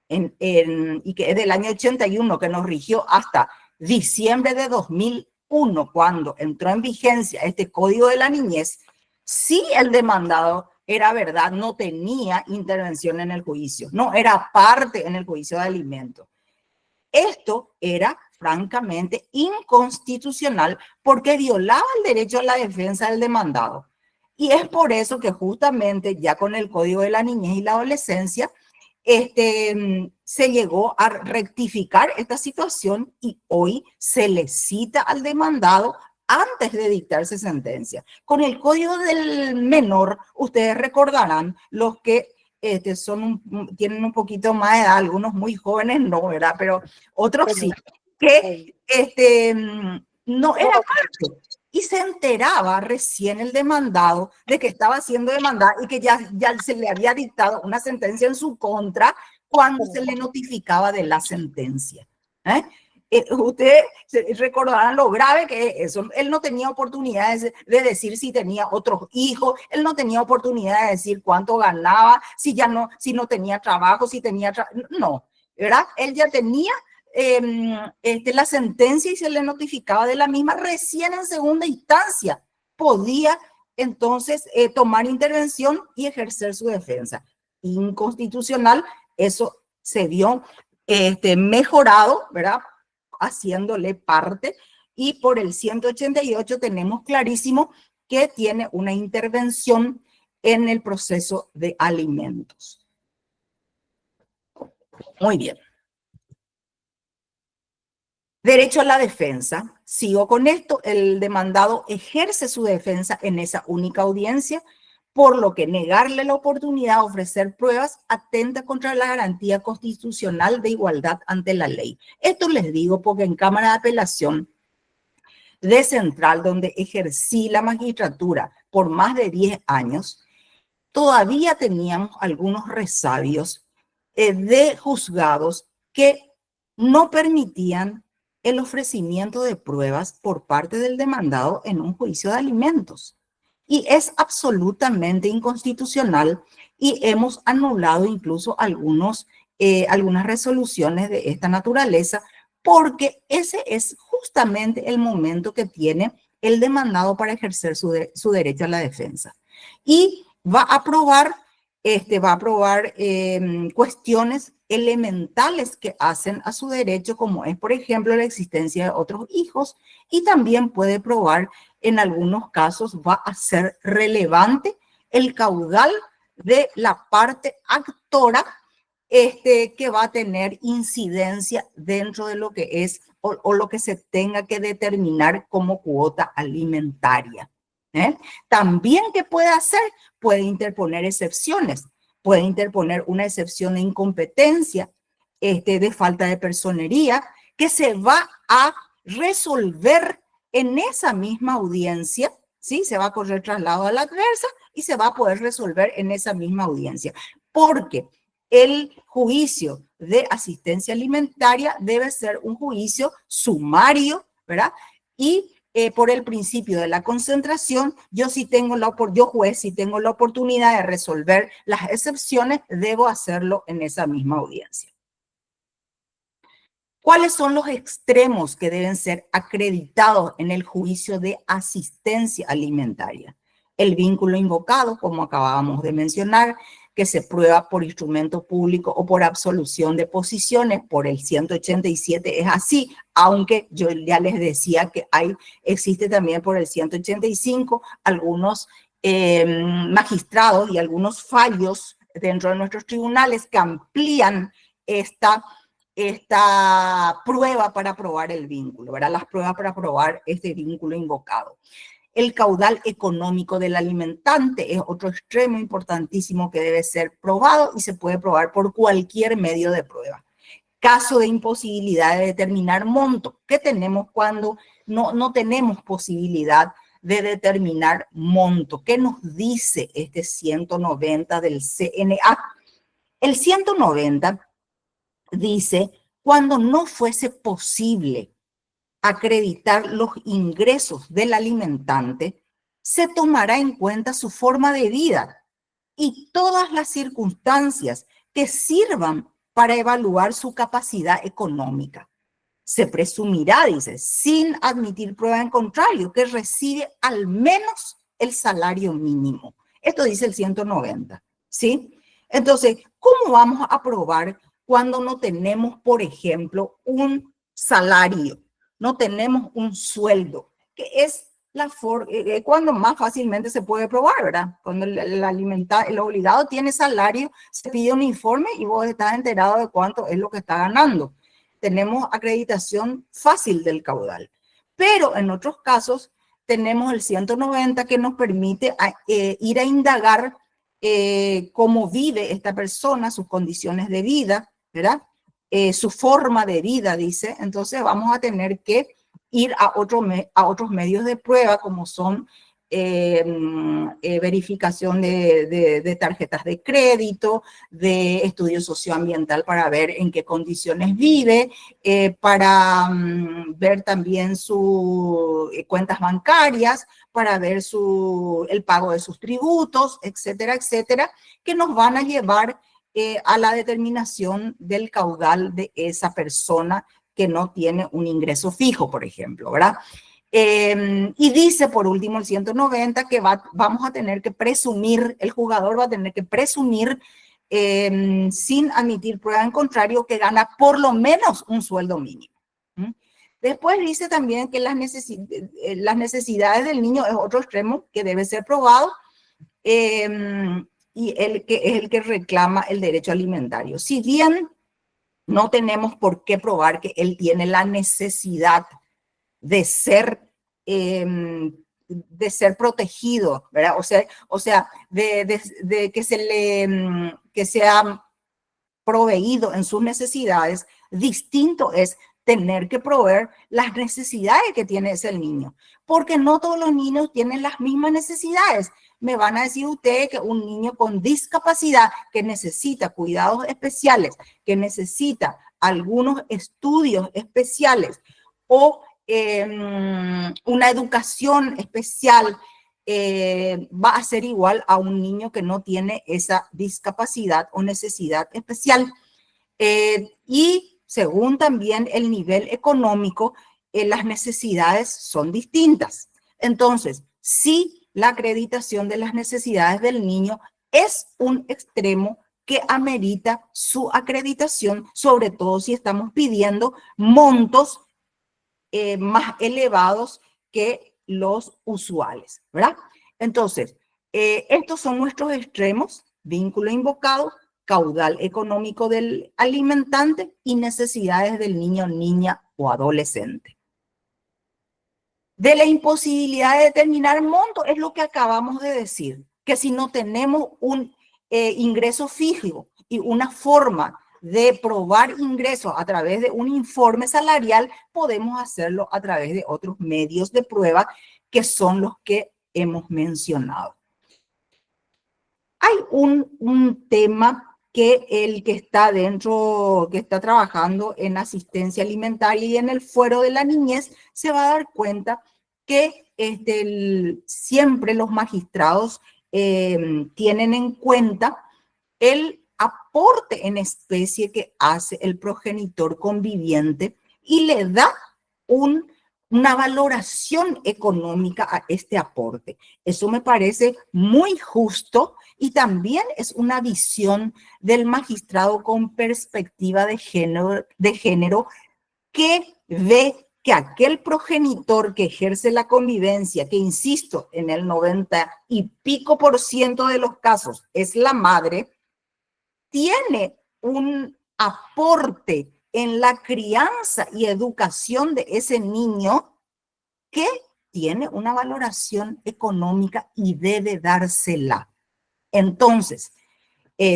B: y que es del año 81, que nos rigió hasta diciembre de 2001, cuando entró en vigencia este Código de la Niñez, sí el demandado era verdad, no tenía intervención en el juicio, no era parte en el juicio de alimentos. Esto era francamente inconstitucional porque violaba el derecho a la defensa del demandado. Y es por eso que justamente ya con el Código de la Niñez y la Adolescencia se llegó a rectificar esta situación y hoy se le cita al demandado antes de dictarse sentencia. Con el Código del Menor, ustedes recordarán, los que tienen un poquito más de edad, algunos muy jóvenes no, ¿verdad? Pero otros sí, que no era parte. Y se enteraba recién el demandado de que estaba siendo demandado y que ya se le había dictado una sentencia en su contra cuando se le notificaba de la sentencia. Ustedes recordarán lo grave que es eso. Él no tenía oportunidad de decir si tenía otros hijos, él no tenía oportunidad de decir cuánto ganaba, si no tenía trabajo, no, ¿verdad? Él ya tenía la sentencia y se le notificaba de la misma recién en segunda instancia. Podía entonces tomar intervención y ejercer su defensa. Inconstitucional, eso se vio mejorado, ¿verdad? Haciéndole parte, y por el 188 tenemos clarísimo que tiene una intervención en el proceso de alimentos. Muy bien. Derecho a la defensa. Sigo con esto. El demandado ejerce su defensa en esa única audiencia, por lo que negarle la oportunidad de ofrecer pruebas atenta contra la garantía constitucional de igualdad ante la ley. Esto les digo porque en Cámara de Apelación de Central, donde ejercí la magistratura por más de 10 años, todavía teníamos algunos resabios de juzgados que no permitían el ofrecimiento de pruebas por parte del demandado en un juicio de alimentos. Y es absolutamente inconstitucional y hemos anulado incluso algunas resoluciones de esta naturaleza, porque ese es justamente el momento que tiene el demandado para ejercer su derecho a la defensa. Y va a aprobar cuestiones elementales que hacen a su derecho, como es, por ejemplo, la existencia de otros hijos, y también puede probar, en algunos casos, va a ser relevante el caudal de la parte actora que va a tener incidencia dentro de lo que es o lo que se tenga que determinar como cuota alimentaria. También, ¿qué puede hacer? Puede interponer excepciones, puede interponer una excepción de incompetencia, de falta de personería, que se va a resolver en esa misma audiencia, ¿sí? Se va a correr traslado a la adversa y se va a poder resolver en esa misma audiencia, porque el juicio de asistencia alimentaria debe ser un juicio sumario, ¿verdad? Y por el principio de la concentración, yo juez, si tengo la oportunidad de resolver las excepciones, debo hacerlo en esa misma audiencia. ¿Cuáles son los extremos que deben ser acreditados en el juicio de asistencia alimentaria? El vínculo invocado, como acabábamos de mencionar, que se prueba por instrumento público o por absolución de posiciones, por el 187 es así, aunque yo ya les decía que existe también por el 185 algunos magistrados y algunos fallos dentro de nuestros tribunales que amplían esta prueba para probar el vínculo, ¿verdad? Las pruebas para probar este vínculo invocado. El caudal económico del alimentante es otro extremo importantísimo que debe ser probado y se puede probar por cualquier medio de prueba. Caso de imposibilidad de determinar monto. ¿Qué tenemos cuando no tenemos posibilidad de determinar monto? ¿Qué nos dice este 190 del CNA? El 190 dice, cuando no fuese posible acreditar los ingresos del alimentante, se tomará en cuenta su forma de vida y todas las circunstancias que sirvan para evaluar su capacidad económica. Se presumirá, dice, sin admitir prueba en contrario, que recibe al menos el salario mínimo. Esto dice el 190, ¿sí? Entonces, ¿cómo vamos a probar cuando no tenemos, por ejemplo, un salario? No tenemos un sueldo, que es cuando más fácilmente se puede probar, ¿verdad? Cuando el obligado tiene salario, se pide un informe y vos estás enterado de cuánto es lo que está ganando. Tenemos acreditación fácil del caudal. Pero en otros casos tenemos el 190 que nos permite ir a indagar cómo vive esta persona, sus condiciones de vida, ¿verdad? Su forma de vida, dice. Entonces vamos a tener que ir a otros medios de prueba como son verificación de tarjetas de crédito, de estudio socioambiental para ver en qué condiciones vive, para ver también sus cuentas bancarias, para ver el pago de sus tributos, etcétera, etcétera, que nos van a llevar a la determinación del caudal de esa persona que no tiene un ingreso fijo, por ejemplo, ¿verdad? Y dice, por último, el 190, que vamos a tener que presumir, el jugador va a tener que presumir, sin admitir prueba en contrario, que gana por lo menos un sueldo mínimo. Después dice también que las necesidades del niño es otro extremo que debe ser probado, y es el que reclama el derecho alimentario. Si bien no tenemos por qué probar que él tiene la necesidad de ser protegido, ¿verdad? O sea, de que sea proveído en sus necesidades. Distinto es tener que proveer las necesidades que tiene ese niño, porque no todos los niños tienen las mismas necesidades. Me van a decir ustedes que un niño con discapacidad que necesita cuidados especiales, que necesita algunos estudios especiales o una educación especial, va a ser igual a un niño que no tiene esa discapacidad o necesidad especial. Y según también el nivel económico, las necesidades son distintas. Entonces, sí, la acreditación de las necesidades del niño es un extremo que amerita su acreditación, sobre todo si estamos pidiendo montos más elevados que los usuales, ¿verdad? Entonces, estos son nuestros extremos: vínculo invocado, caudal económico del alimentante y necesidades del niño, niña o adolescente. De la imposibilidad de determinar monto es lo que acabamos de decir, que si no tenemos un ingreso fijo y una forma de probar ingresos a través de un informe salarial, podemos hacerlo a través de otros medios de prueba que son los que hemos mencionado. Hay un tema que el que está dentro, que está trabajando en asistencia alimentaria y en el fuero de la niñez, se va a dar cuenta que siempre los magistrados tienen en cuenta el aporte en especie que hace el progenitor conviviente y le da una valoración económica a este aporte. Eso me parece muy justo y también es una visión del magistrado con perspectiva de género que ve que aquel progenitor que ejerce la convivencia, que insisto, en el 90% de los casos es la madre, tiene un aporte en la crianza y educación de ese niño que tiene una valoración económica y debe dársela. Entonces,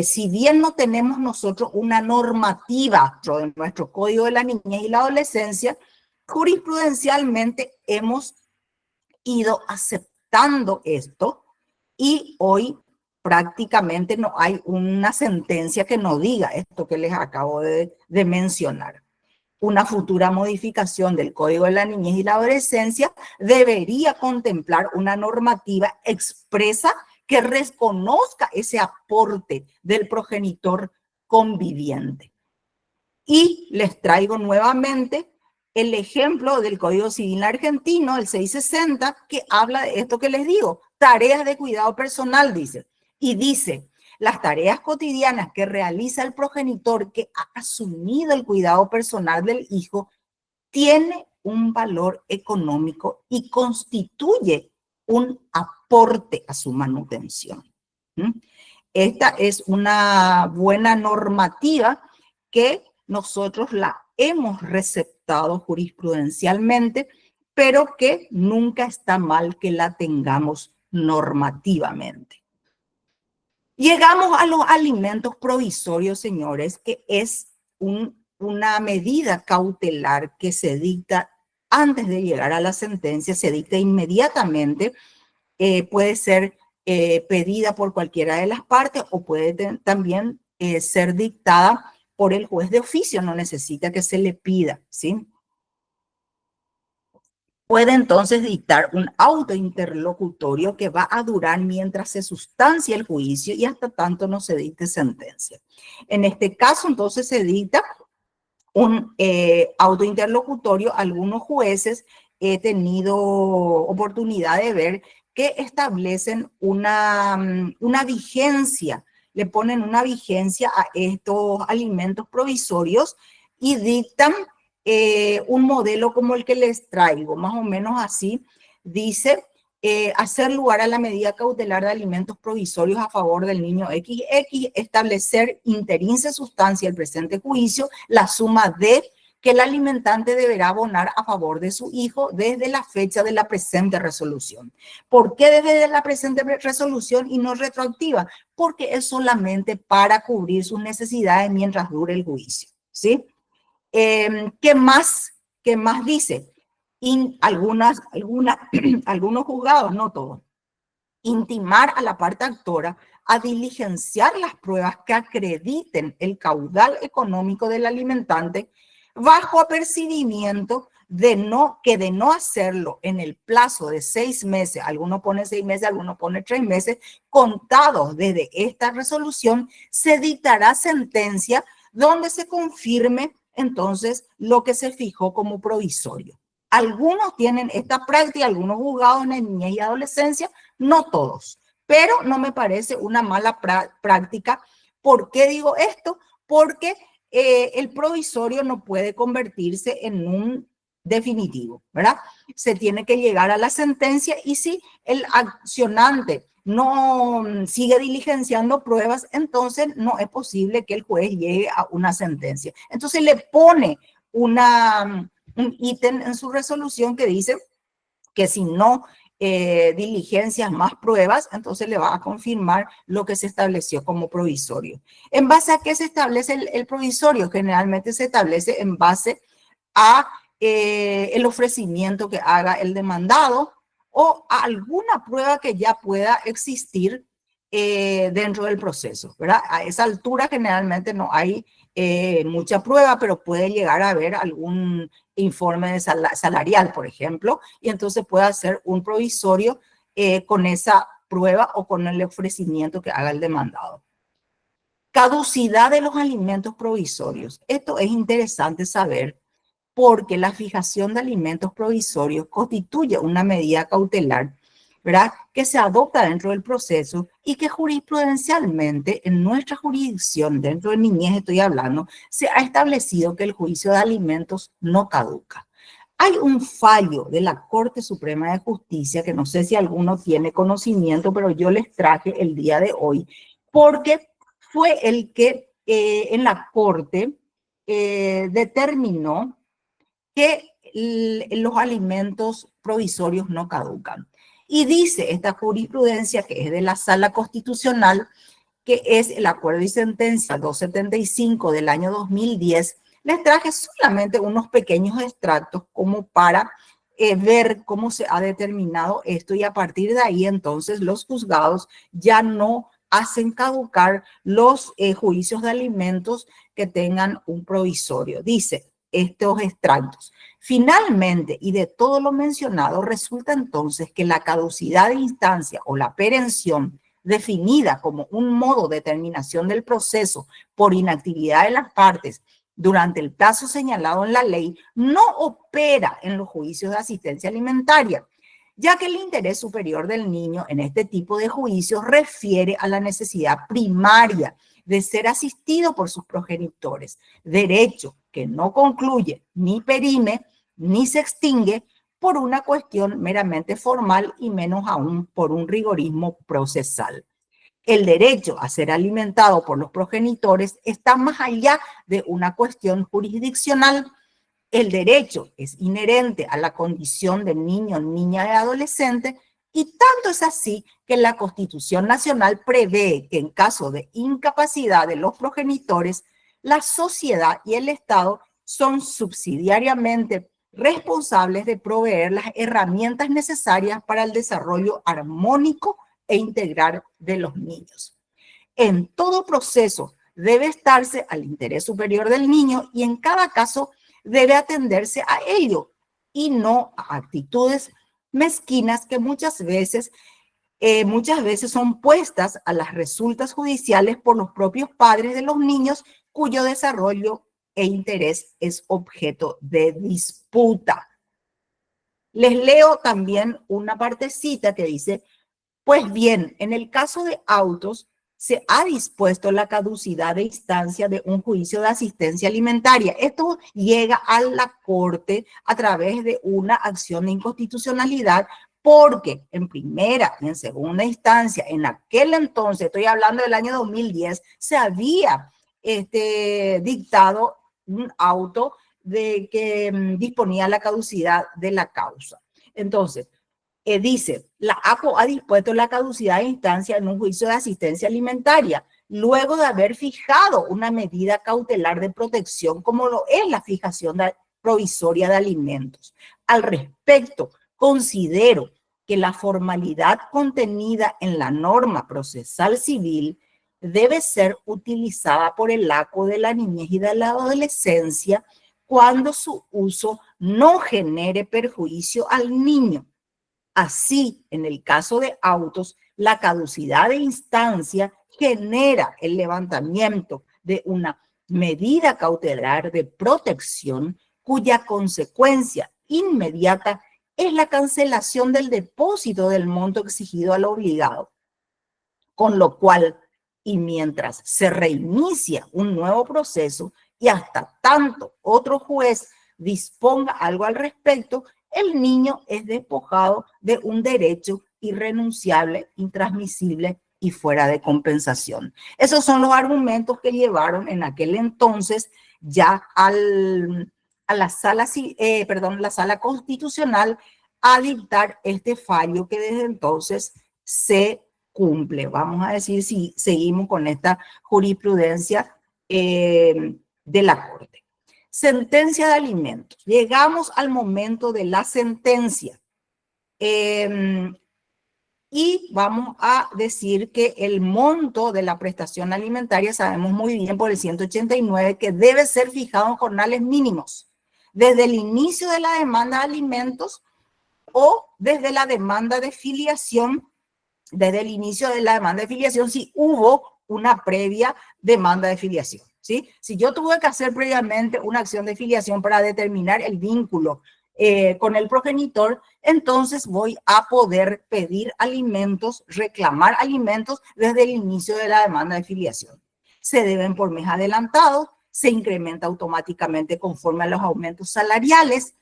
B: si bien no tenemos nosotros una normativa dentro de nuestro Código de la Niñez y la Adolescencia, jurisprudencialmente hemos ido aceptando esto y hoy prácticamente no hay una sentencia que no diga esto que les acabo de mencionar. Una futura modificación del Código de la Niñez y la Adolescencia debería contemplar una normativa expresa que reconozca ese aporte del progenitor conviviente. Y les traigo nuevamente el ejemplo del Código Civil argentino, el 660, que habla de esto que les digo, tareas de cuidado personal, dice. Y dice, las tareas cotidianas que realiza el progenitor que ha asumido el cuidado personal del hijo tiene un valor económico y constituye un aporte a su manutención. Esta es una buena normativa que nosotros la hemos receptado jurisprudencialmente, pero que nunca está mal que la tengamos normativamente. Llegamos a los alimentos provisorios, señores, que es una medida cautelar que se dicta antes de llegar a la sentencia, se dicta inmediatamente, puede ser pedida por cualquiera de las partes o puede también ser dictada por el juez de oficio, no necesita que se le pida, ¿sí? Puede entonces dictar un auto interlocutorio que va a durar mientras se sustancia el juicio y hasta tanto no se dicte sentencia. En este caso, entonces, se dicta un auto interlocutorio. Algunos jueces he tenido oportunidad de ver que establecen una vigencia, le ponen una vigencia a estos alimentos provisorios y dictan un modelo como el que les traigo, más o menos así. Dice, hacer lugar a la medida cautelar de alimentos provisorios a favor del niño XX, establecer interín se sustancia el presente juicio, la suma de que el alimentante deberá abonar a favor de su hijo desde la fecha de la presente resolución. ¿Por qué desde la presente resolución y no retroactiva? Porque es solamente para cubrir sus necesidades mientras dure el juicio, ¿sí? ¿Qué más dice? Algunos juzgados, no todos, intimar a la parte actora a diligenciar las pruebas que acrediten el caudal económico del alimentante bajo apercibimiento de no hacerlo en el plazo de 6 meses, algunos ponen 6 meses, algunos ponen 3 meses, contados desde esta resolución, se dictará sentencia donde se confirme entonces lo que se fijó como provisorio. Algunos tienen esta práctica, algunos juzgados en niñez y adolescencia, no todos, pero no me parece una mala práctica. ¿Por qué digo esto? Porque el provisorio no puede convertirse en un definitivo, ¿verdad? Se tiene que llegar a la sentencia y si el accionante no sigue diligenciando pruebas, entonces no es posible que el juez llegue a una sentencia. Entonces le pone un ítem en su resolución que dice que si no diligencias más pruebas, entonces le va a confirmar lo que se estableció como provisorio. ¿En base a qué se establece el provisorio? Generalmente se establece en base a el ofrecimiento que haga el demandado o a alguna prueba que ya pueda existir dentro del proceso, ¿verdad? A esa altura generalmente no hay mucha prueba, pero puede llegar a haber algún informe de salarial, por ejemplo, y entonces puede hacer un provisorio con esa prueba o con el ofrecimiento que haga el demandado. Caducidad de los alimentos provisorios. Esto es interesante saber porque la fijación de alimentos provisorios constituye una medida cautelar, ¿verdad?, que se adopta dentro del proceso y que jurisprudencialmente en nuestra jurisdicción, dentro de niñez estoy hablando, se ha establecido que el juicio de alimentos no caduca. Hay un fallo de la Corte Suprema de Justicia, que no sé si alguno tiene conocimiento, pero yo les traje el día de hoy, porque fue el que en la Corte determinó que los alimentos provisorios no caducan. Y dice esta jurisprudencia, que es de la Sala Constitucional, que es el acuerdo y sentencia 275 del año 2010, les traje solamente unos pequeños extractos como para ver cómo se ha determinado esto, y a partir de ahí entonces los juzgados ya no hacen caducar los juicios de alimentos que tengan un provisorio. Dice estos extractos: finalmente, y de todo lo mencionado, resulta entonces que la caducidad de instancia o la perención, definida como un modo de terminación del proceso por inactividad de las partes durante el plazo señalado en la ley, no opera en los juicios de asistencia alimentaria, ya que el interés superior del niño en este tipo de juicios refiere a la necesidad primaria de ser asistido por sus progenitores, derecho que no concluye ni perime ni se extingue por una cuestión meramente formal y menos aún por un rigorismo procesal. El derecho a ser alimentado por los progenitores está más allá de una cuestión jurisdiccional. El derecho es inherente a la condición de niño, niña y adolescente, y tanto es así que la Constitución Nacional prevé que en caso de incapacidad de los progenitores, la sociedad y el Estado son subsidiariamente responsables de proveer las herramientas necesarias para el desarrollo armónico e integral de los niños. En todo proceso debe estarse al interés superior del niño, y en cada caso debe atenderse a ello y no a actitudes mezquinas que muchas veces son puestas a las resultas judiciales por los propios padres de los niños cuyo desarrollo e interés es objeto de disputa. Les leo también una partecita que dice: pues bien, en el caso de autos, se ha dispuesto la caducidad de instancia de un juicio de asistencia alimentaria. Esto llega a la Corte a través de una acción de inconstitucionalidad, porque en primera y en segunda instancia, en aquel entonces, estoy hablando del año 2010, se había dictado un auto de que disponía la caducidad de la causa. Entonces, dice, la ACO ha dispuesto la caducidad de instancia en un juicio de asistencia alimentaria, luego de haber fijado una medida cautelar de protección como lo es la fijación provisoria de alimentos. Al respecto, considero que la formalidad contenida en la norma procesal civil debe ser utilizada por el ACO de la niñez y de la adolescencia cuando su uso no genere perjuicio al niño. Así, en el caso de autos, la caducidad de instancia genera el levantamiento de una medida cautelar de protección cuya consecuencia inmediata es la cancelación del depósito del monto exigido al obligado. Con lo cual, y mientras se reinicia un nuevo proceso y hasta tanto otro juez disponga algo al respecto, el niño es despojado de un derecho irrenunciable, intransmisible y fuera de compensación. Esos son los argumentos que llevaron en aquel entonces ya a la sala constitucional a dictar este fallo que desde entonces se cumple. Vamos a decir si seguimos con esta jurisprudencia de la Corte. Sentencia de alimentos. Llegamos al momento de la sentencia. Y vamos a decir que el monto de la prestación alimentaria, sabemos muy bien por el 189 que debe ser fijado en jornales mínimos desde el inicio de la demanda de alimentos o desde la demanda de filiación, desde el inicio de la demanda de filiación si hubo una previa demanda de filiación. ¿Sí? Si yo tuve que hacer previamente una acción de filiación para determinar el vínculo con el progenitor, entonces voy a poder pedir alimentos, reclamar alimentos desde el inicio de la demanda de filiación. Se deben por mes adelantado, se incrementa automáticamente conforme a los aumentos salariales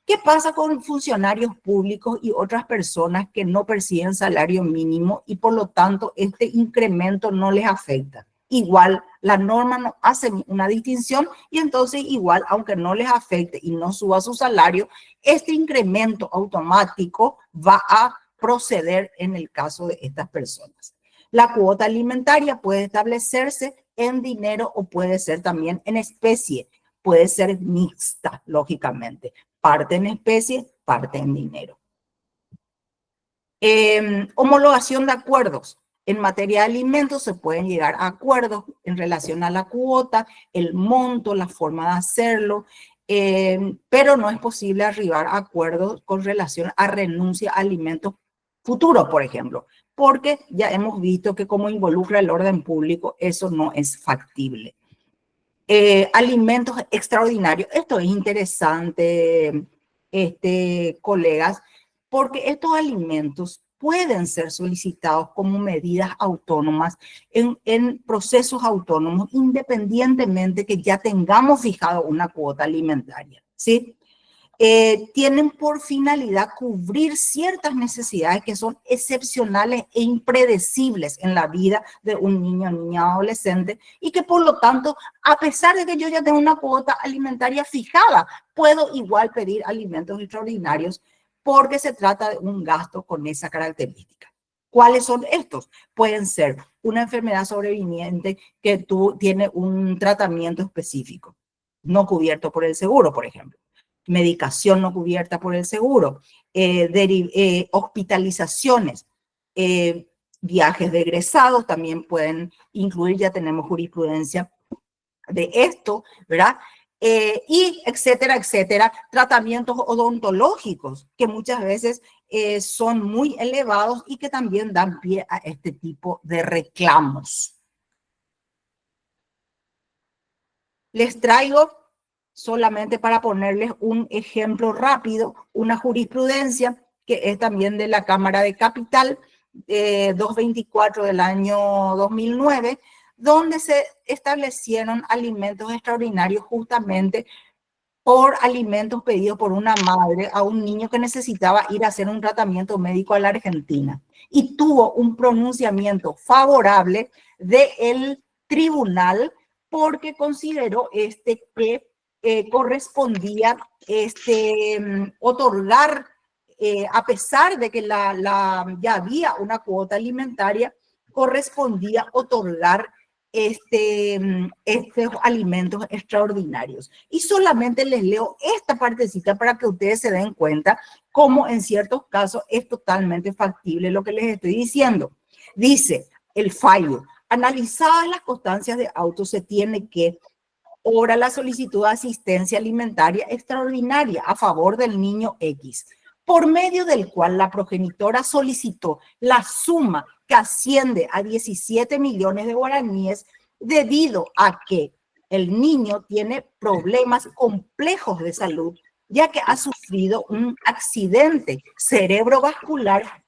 B: ¿Qué pasa con funcionarios públicos y otras personas que no perciben salario mínimo y por lo tanto este incremento no les afecta? Igual, la norma no hace una distinción y entonces igual, aunque no les afecte y no suba su salario, este incremento automático va a proceder en el caso de estas personas. La cuota alimentaria puede establecerse en dinero o puede ser también en especie. Puede ser mixta, lógicamente. Parte en especie, parte en dinero. Homologación de acuerdos. En materia de alimentos se pueden llegar a acuerdos en relación a la cuota, el monto, la forma de hacerlo, pero no es posible arribar a acuerdos con relación a renuncia a alimentos futuros, por ejemplo, porque ya hemos visto que como involucra el orden público, eso no es factible. Alimentos extraordinarios. Esto es interesante, colegas, porque estos alimentos pueden ser solicitados como medidas autónomas en procesos autónomos, independientemente que ya tengamos fijado una cuota alimentaria, ¿sí? Tienen por finalidad cubrir ciertas necesidades que son excepcionales e impredecibles en la vida de un niño, niña, adolescente, y que por lo tanto, a pesar de que yo ya tengo una cuota alimentaria fijada, puedo igual pedir alimentos extraordinarios porque se trata de un gasto con esa característica. ¿Cuáles son estos? Pueden ser una enfermedad sobreviniente que tiene un tratamiento específico, no cubierto por el seguro, por ejemplo. Medicación no cubierta por el seguro, hospitalizaciones, viajes de egresados también pueden incluir, ya tenemos jurisprudencia de esto, ¿verdad? Y etcétera, etcétera, tratamientos odontológicos que muchas veces son muy elevados y que también dan pie a este tipo de reclamos. Les traigo, solamente para ponerles un ejemplo rápido, una jurisprudencia que es también de la Cámara de Capital, 224 del año 2009, donde se establecieron alimentos extraordinarios justamente por alimentos pedidos por una madre a un niño que necesitaba ir a hacer un tratamiento médico a la Argentina. Y tuvo un pronunciamiento favorable del tribunal porque consideró que correspondía otorgar, a pesar de que ya había una cuota alimentaria, correspondía otorgar estos alimentos extraordinarios. Y solamente les leo esta partecita para que ustedes se den cuenta cómo en ciertos casos es totalmente factible lo que les estoy diciendo. Dice el fallo: analizadas las constancias de auto, se tiene que obra la solicitud de asistencia alimentaria extraordinaria a favor del niño X, por medio del cual la progenitora solicitó la suma que asciende a 17 millones de guaraníes debido a que el niño tiene problemas complejos de salud, ya que ha sufrido un accidente cerebrovascular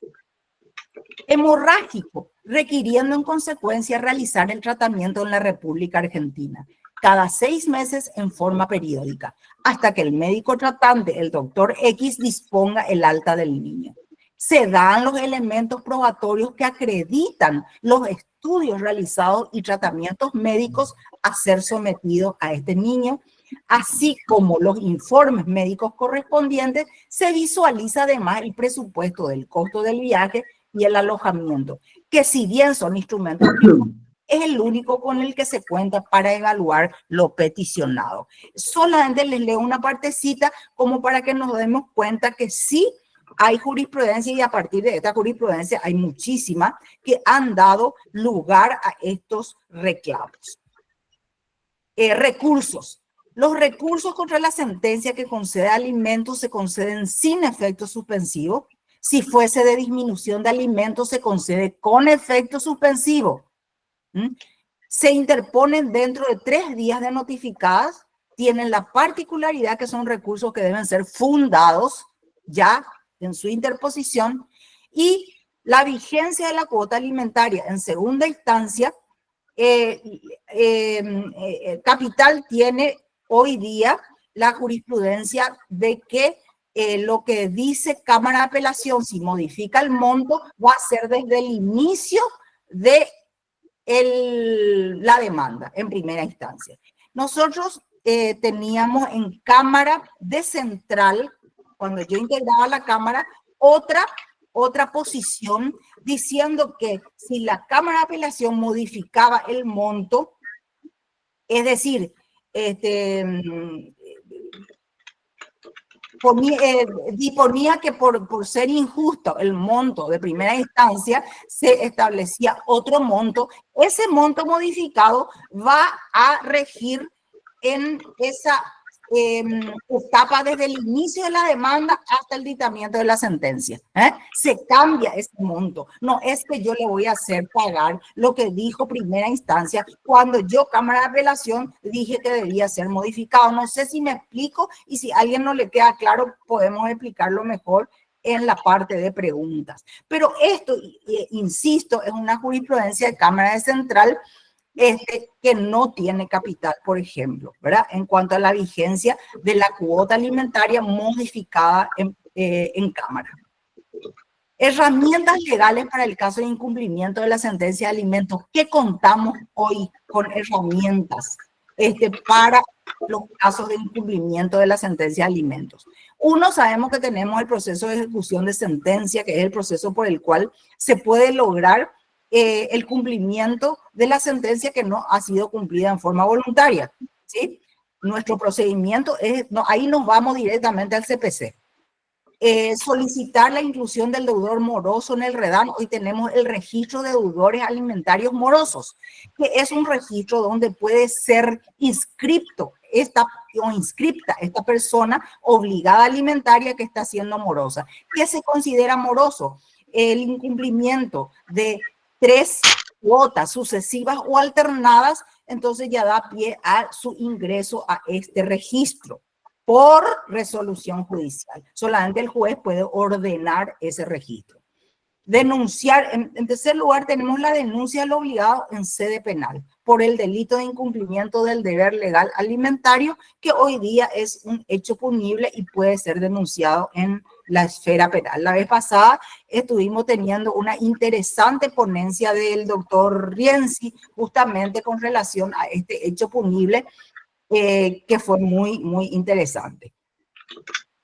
B: hemorrágico, requiriendo en consecuencia realizar el tratamiento en la República Argentina cada 6 meses en forma periódica, hasta que el médico tratante, el doctor X, disponga el alta del niño. Se dan los elementos probatorios que acreditan los estudios realizados y tratamientos médicos a ser sometidos a este niño, así como los informes médicos correspondientes. Se visualiza además el presupuesto del costo del viaje y el alojamiento, que si bien son instrumentos, es el único con el que se cuenta para evaluar lo peticionado. Solamente les leo una partecita como para que nos demos cuenta que sí hay jurisprudencia, y a partir de esta jurisprudencia hay muchísimas que han dado lugar a estos reclamos. Recursos. Los recursos contra la sentencia que concede alimentos se conceden sin efecto suspensivo. Si fuese de disminución de alimentos, se concede con efecto suspensivo. Se interponen dentro de 3 días de notificadas. Tienen la particularidad que son recursos que deben ser fundados ya en su interposición, y la vigencia de la cuota alimentaria en segunda instancia. Capital tiene hoy día la jurisprudencia de que lo que dice Cámara de Apelación, si modifica el monto, va a ser desde el inicio de la demanda en primera instancia. Nosotros teníamos en Cámara de Central, cuando yo integraba la Cámara, otra posición diciendo que si la Cámara de Apelación modificaba el monto, es decir, disponía que por ser injusto el monto de primera instancia, se establecía otro monto. Ese monto modificado va a regir en esa etapa desde el inicio de la demanda hasta el dictamiento de la sentencia. Se cambia ese monto. No es que yo le voy a hacer pagar lo que dijo primera instancia cuando yo, Cámara de Apelación, dije que debía ser modificado. No sé si me explico, y si a alguien no le queda claro, podemos explicarlo mejor en la parte de preguntas. Pero esto, insisto, es una jurisprudencia de Cámara de Central que no tiene capital, por ejemplo, ¿verdad? En cuanto a la vigencia de la cuota alimentaria modificada en Cámara. Herramientas legales para el caso de incumplimiento de la sentencia de alimentos. ¿Qué contamos hoy con herramientas para los casos de incumplimiento de la sentencia de alimentos? Uno, sabemos que tenemos el proceso de ejecución de sentencia, que es el proceso por el cual se puede lograr el cumplimiento de la sentencia que no ha sido cumplida en forma voluntaria, ¿sí? Nuestro procedimiento es, ahí nos vamos directamente al CPC. Solicitar la inclusión del deudor moroso en el REDAM. Hoy tenemos el registro de deudores alimentarios morosos, que es un registro donde puede ser inscripta esta persona obligada alimentaria que está siendo morosa. ¿Qué se considera moroso? El incumplimiento de 3 cuotas sucesivas o alternadas, entonces ya da pie a su ingreso a este registro por resolución judicial. Solamente el juez puede ordenar ese registro. Denunciar, en tercer lugar, tenemos la denuncia del obligado en sede penal por el delito de incumplimiento del deber legal alimentario, que hoy día es un hecho punible y puede ser denunciado en la esfera penal. La vez pasada estuvimos teniendo una interesante ponencia del doctor Rienzi justamente con relación a este hecho punible que fue muy, muy interesante.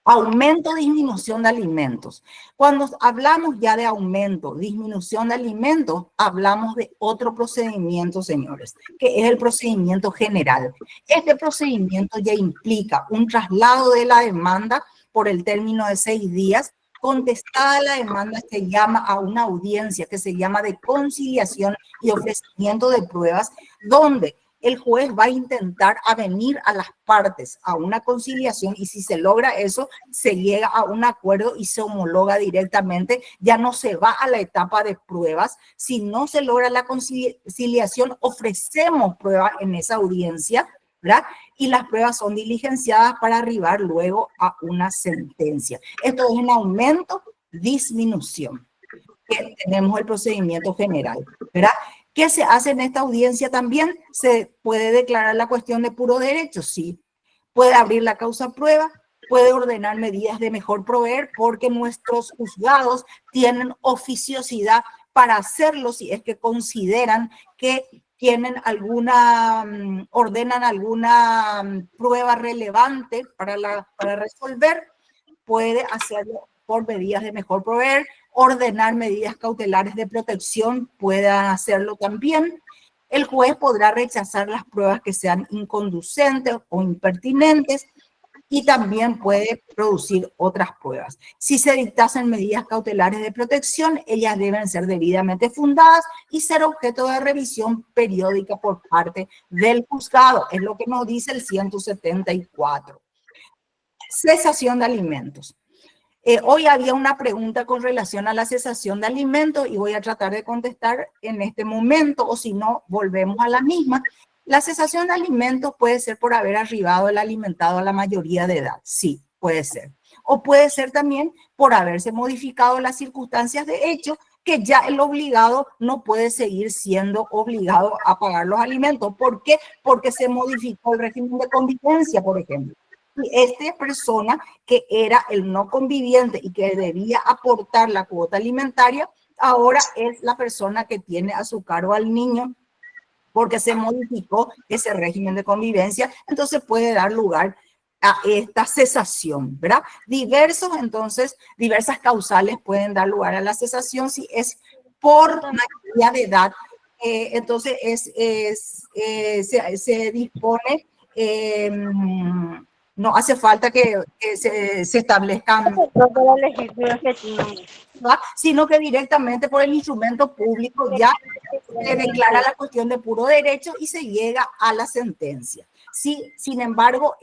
B: Aumento, disminución de alimentos. Cuando hablamos ya de aumento, disminución de alimentos, hablamos de otro procedimiento, señores, que es el procedimiento general. Este procedimiento ya implica un traslado de la demanda por el término de 6 días. Contestada la demanda, se llama a una audiencia que se llama de conciliación y ofrecimiento de pruebas, donde el juez va a intentar avenir a las partes a una conciliación, y si se logra eso, se llega a un acuerdo y se homologa directamente. Ya no se va a la etapa de pruebas. Si no se logra la conciliación, ofrecemos pruebas en esa audiencia, ¿verdad? Y las pruebas son diligenciadas para arribar luego a una sentencia. Esto es en aumento, disminución. Tenemos el procedimiento general, ¿verdad? ¿Qué se hace en esta audiencia también? ¿Se puede declarar la cuestión de puro derecho? Sí. Puede abrir la causa prueba, puede ordenar medidas de mejor proveer, porque nuestros juzgados tienen oficiosidad para hacerlo si es que consideran que tienen ordenan alguna prueba relevante para resolver. Puede hacerlo por medidas de mejor proveer, ordenar medidas cautelares de protección, puedan hacerlo también. El juez podrá rechazar las pruebas que sean inconducentes o impertinentes, y también puede producir otras pruebas. Si se dictasen medidas cautelares de protección, ellas deben ser debidamente fundadas y ser objeto de revisión periódica por parte del juzgado. Es lo que nos dice el 174. Cesación de alimentos. Hoy había una pregunta con relación a la cesación de alimentos y voy a tratar de contestar en este momento, o si no, volvemos a la misma. La cesación de alimentos puede ser por haber arribado el alimentado a la mayoría de edad. Sí, puede ser. O puede ser también por haberse modificado las circunstancias de hecho, que ya el obligado no puede seguir siendo obligado a pagar los alimentos. ¿Por qué? Porque se modificó el régimen de convivencia, por ejemplo. Y esta persona que era el no conviviente y que debía aportar la cuota alimentaria, ahora es la persona que tiene a su cargo al niño porque se modificó ese régimen de convivencia, entonces puede dar lugar a esta cesación, ¿verdad? Diversas causales pueden dar lugar a la cesación si es por mayoría de edad. Entonces se dispone, no hace falta que se establezcan, ¿verdad? Sino que directamente por el instrumento público ya se declara la cuestión de puro derecho y se llega a la sentencia. Si, sin embargo,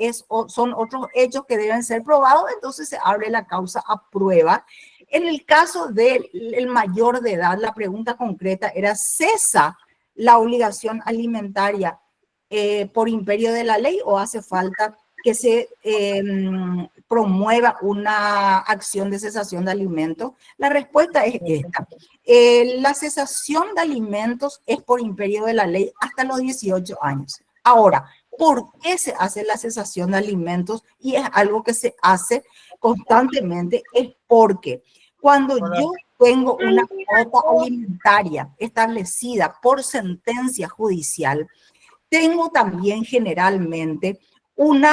B: son otros hechos que deben ser probados, entonces se abre la causa a prueba. En el caso del mayor de edad, la pregunta concreta era: ¿cesa la obligación alimentaria por imperio de la ley o hace falta que se promueva una acción de cesación de alimentos? La respuesta es esta. La cesación de alimentos es por imperio de la ley hasta los 18 años. Ahora, ¿por qué se hace la cesación de alimentos? Y es algo que se hace constantemente, es porque cuando yo tengo una cuota alimentaria establecida por sentencia judicial, tengo también generalmente un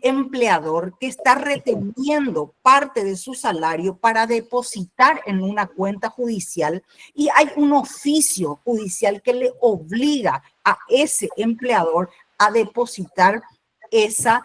B: empleador que está reteniendo parte de su salario para depositar en una cuenta judicial, y hay un oficio judicial que le obliga a ese empleador a depositar esa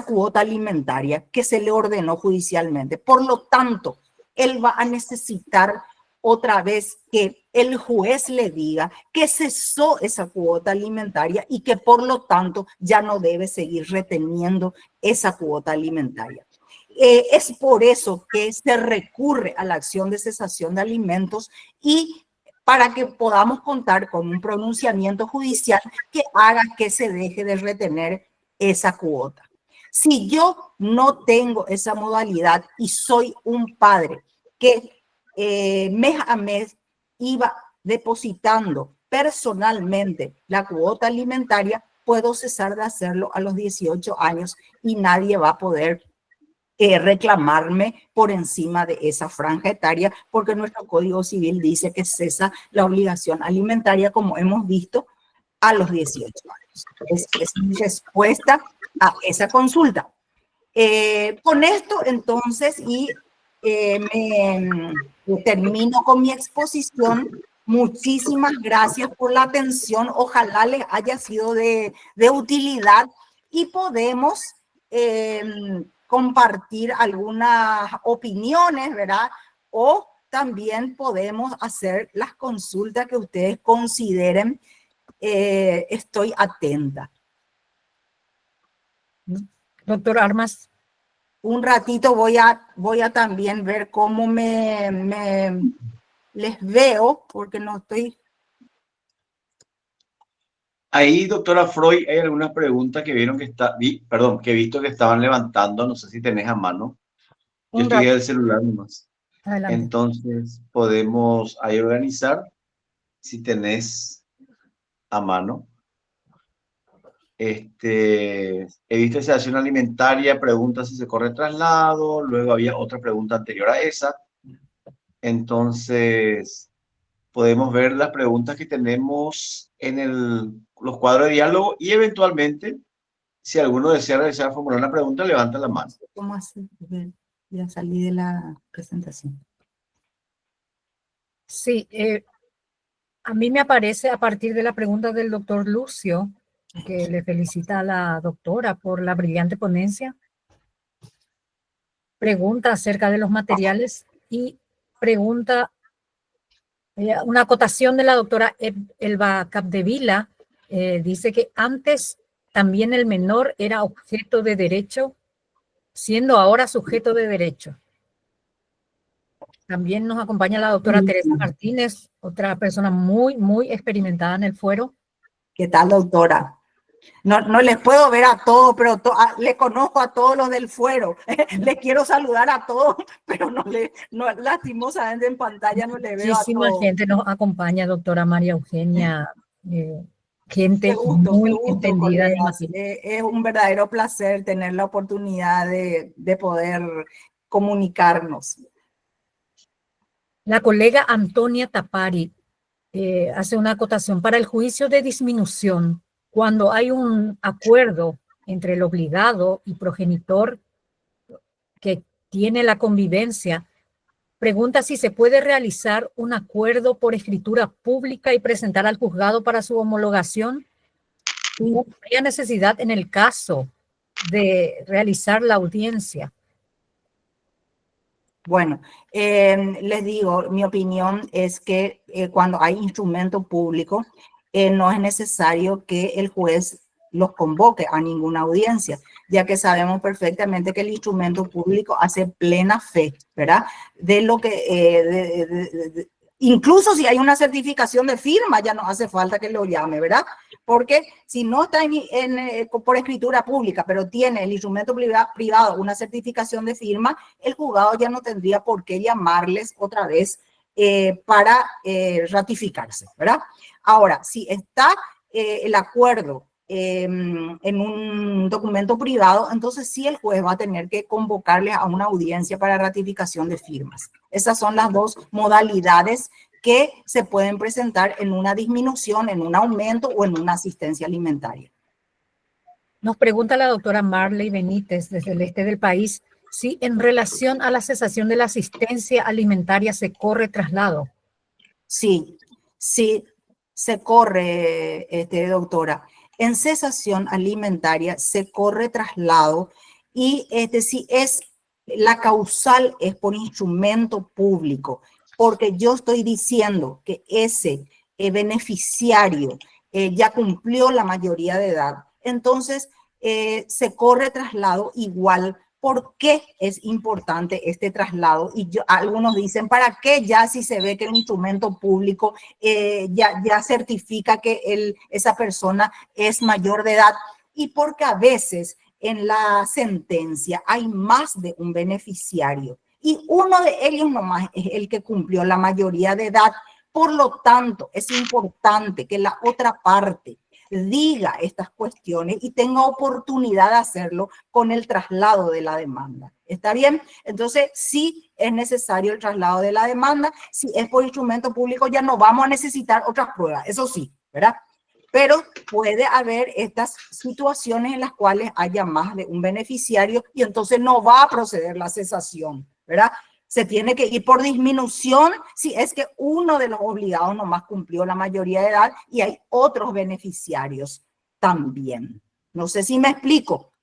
B: cuota alimentaria que se le ordenó judicialmente. Por lo tanto, él va a necesitar otra vez que el juez le diga que cesó esa cuota alimentaria y que por lo tanto ya no debe seguir reteniendo esa cuota alimentaria. Es por eso que se recurre a la acción de cesación de alimentos y para que podamos contar con un pronunciamiento judicial que haga que se deje de retener esa cuota. Si yo no tengo esa modalidad y soy un padre que mes a mes iba depositando personalmente la cuota alimentaria, puedo cesar de hacerlo a los 18 años y nadie va a poder reclamarme por encima de esa franja etaria, porque nuestro Código Civil dice que cesa la obligación alimentaria, como hemos visto, a los 18 años. Es mi respuesta a esa consulta. Con esto, entonces, termino con mi exposición. Muchísimas gracias por la atención. Ojalá les haya sido de utilidad y podemos compartir algunas opiniones, ¿verdad? O también podemos hacer las consultas que ustedes consideren. Estoy atenta.
D: Doctor Armas.
B: Un ratito voy a también ver cómo les veo, porque no estoy...
A: Ahí, doctora Freud, hay algunas preguntas que vieron que que he visto que estaban levantando, no sé si tenés a mano. Yo estoy en el celular nomás.
D: Adelante.
A: Entonces, podemos ahí organizar, si tenés a mano. He visto sedación alimentaria, pregunta si se corre traslado, luego había otra pregunta anterior a esa. Entonces, podemos ver las preguntas que tenemos en los cuadros de diálogo y eventualmente, si alguno desea realizar formular una pregunta, levanta la mano.
B: ¿Cómo hacer? Ya salí de la presentación.
D: Sí, a mí me aparece a partir de la pregunta del doctor Lucio, que le felicita a la doctora por la brillante ponencia. Pregunta acerca de los materiales y pregunta una acotación de la doctora Elba Capdevila. Dice que antes también el menor era objeto de derecho, siendo ahora sujeto de derecho. También nos acompaña la doctora Teresa Martínez, otra persona muy, muy experimentada en el fuero.
B: ¿Qué tal, doctora? No les puedo ver a todos, pero les conozco a todos los del fuero. Les quiero saludar a todos, pero lastimosamente en pantalla no le veo a todos.
D: Muchísima gente nos acompaña, doctora María Eugenia gente
B: qué
D: muy
B: gusto,
D: entendida en la
B: colegas.
D: materia.
B: Es un verdadero placer tener la oportunidad de poder comunicarnos.
D: La colega Antonia Tapari hace una acotación. Para el juicio de disminución, cuando hay un acuerdo entre el obligado y progenitor que tiene la convivencia, pregunta si se puede realizar un acuerdo por escritura pública y presentar al juzgado para su homologación. No habría necesidad en el caso de realizar la audiencia.
B: Bueno, les digo, mi opinión es que cuando hay instrumento público, no es necesario que el juez los convoque a ninguna audiencia, ya que sabemos perfectamente que el instrumento público hace plena fe, ¿verdad? De lo que, incluso si hay una certificación de firma, ya no hace falta que lo llame, ¿verdad? Porque si no está por escritura pública, pero tiene el instrumento privado una certificación de firma, el juzgado ya no tendría por qué llamarles otra vez para ratificarse, ¿verdad? Ahora, si está el acuerdo en un documento privado, entonces sí el juez va a tener que convocarles a una audiencia para ratificación de firmas. Esas son las dos modalidades que se pueden presentar en una disminución, en un aumento o en una asistencia alimentaria.
D: Nos pregunta la doctora Marley Benítez desde el este del país si en relación a la cesación de la asistencia alimentaria se corre traslado.
B: Sí, sí, se corre, doctora. En cesación alimentaria se corre traslado y si es la causal es por instrumento público, porque yo estoy diciendo que ese beneficiario ya cumplió la mayoría de edad. Entonces, se corre traslado igual. ¿Por qué es importante este traslado? Y algunos dicen, ¿para qué ya si se ve que el instrumento público ya certifica que esa persona es mayor de edad? Y porque a veces en la sentencia hay más de un beneficiario y uno de ellos nomás es el que cumplió la mayoría de edad. Por lo tanto, es importante que la otra parte diga estas cuestiones y tenga oportunidad de hacerlo con el traslado de la demanda. ¿Está bien? Entonces, sí es necesario el traslado de la demanda. Si es por instrumento público, ya no vamos a necesitar otras pruebas. Eso sí, ¿verdad? Pero puede haber estas situaciones en las cuales haya más de un beneficiario y entonces no va a proceder la cesación, ¿verdad? Se tiene que ir por disminución si es que uno de los obligados nomás cumplió la mayoría de edad y hay otros beneficiarios también. No sé si me explico.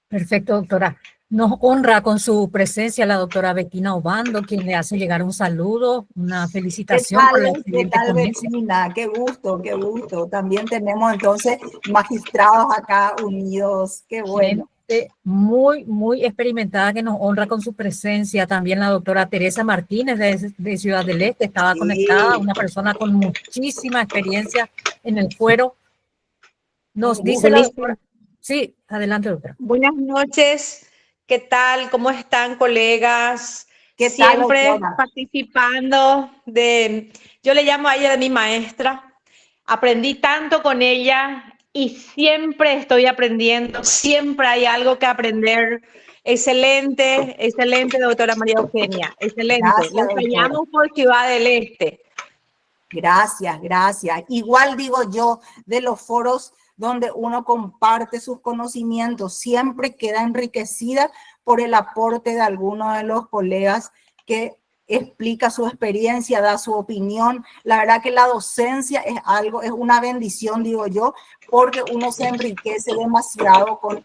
D: Perfecto, doctora. Nos honra con su presencia la doctora Bettina Obando, quien le hace llegar un saludo, una felicitación por la excelente ponencia.
B: Bettina? Qué gusto, qué gusto. También tenemos entonces magistrados acá unidos. Qué bueno.
D: Muy, muy experimentada que nos honra con su presencia. También la doctora Teresa Martínez de Ciudad del Este estaba conectada, una persona con muchísima experiencia en el fuero. Nos dice la doctora. Sí, adelante, doctora.
E: Buenas noches. ¿Qué tal? ¿Cómo están, colegas?
B: ¿Qué tal,
E: Siempre
B: doctora?
E: participando yo le llamo a ella de mi maestra. Aprendí tanto con ella y siempre estoy aprendiendo. Siempre hay algo que aprender. Excelente, excelente, doctora María Eugenia. Excelente.
B: Gracias,
E: Le enseñamos por Ciudad del Este.
B: Gracias, gracias. Igual digo yo, de los foros donde uno comparte sus conocimientos, siempre queda enriquecida por el aporte de alguno de los colegas que explica su experiencia, da su opinión. La verdad que la docencia es algo, es una bendición, digo yo, porque uno se enriquece demasiado con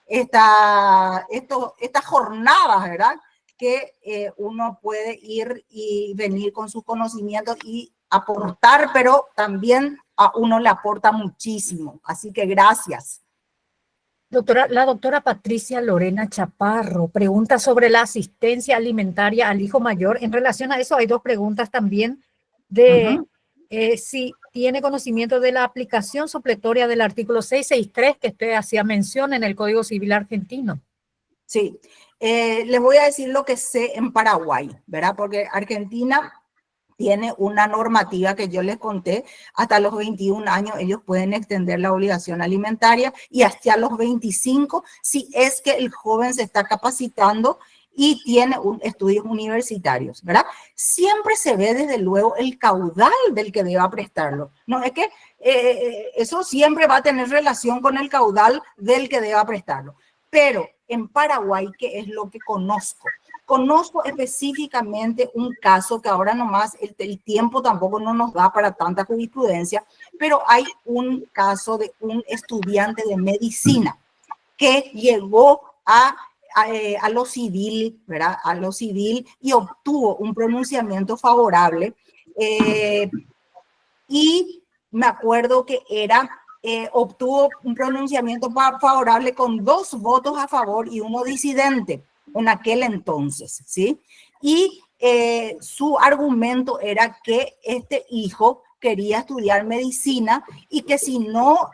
B: estas jornadas, ¿verdad? Que uno puede ir y venir con sus conocimientos y aportar, pero también a uno le aporta muchísimo. Así que gracias.
D: Doctora, la doctora Patricia Lorena Chaparro pregunta sobre la asistencia alimentaria al hijo mayor. En relación a eso hay dos preguntas también de si tiene conocimiento de la aplicación supletoria del artículo 663 que usted hacía mención en el Código Civil argentino.
B: Sí, les voy a decir lo que sé en Paraguay, ¿verdad? Porque Argentina tiene una normativa que yo les conté, hasta los 21 años ellos pueden extender la obligación alimentaria y hasta los 25 si es que el joven se está capacitando y tiene estudios universitarios, ¿verdad? Siempre se ve desde luego el caudal del que deba prestarlo. No es que eso siempre va a tener relación con el caudal del que deba prestarlo. Pero en Paraguay, que es lo que conozco, conozco específicamente un caso que ahora nomás el tiempo tampoco no nos da para tanta jurisprudencia, pero hay un caso de un estudiante de medicina que llegó a lo civil, ¿verdad? A lo civil y obtuvo un pronunciamiento favorable. Y me acuerdo que obtuvo un pronunciamiento favorable con 2 votos a favor y 1 disidente en aquel entonces, ¿sí? Y su argumento era que este hijo quería estudiar medicina y que si no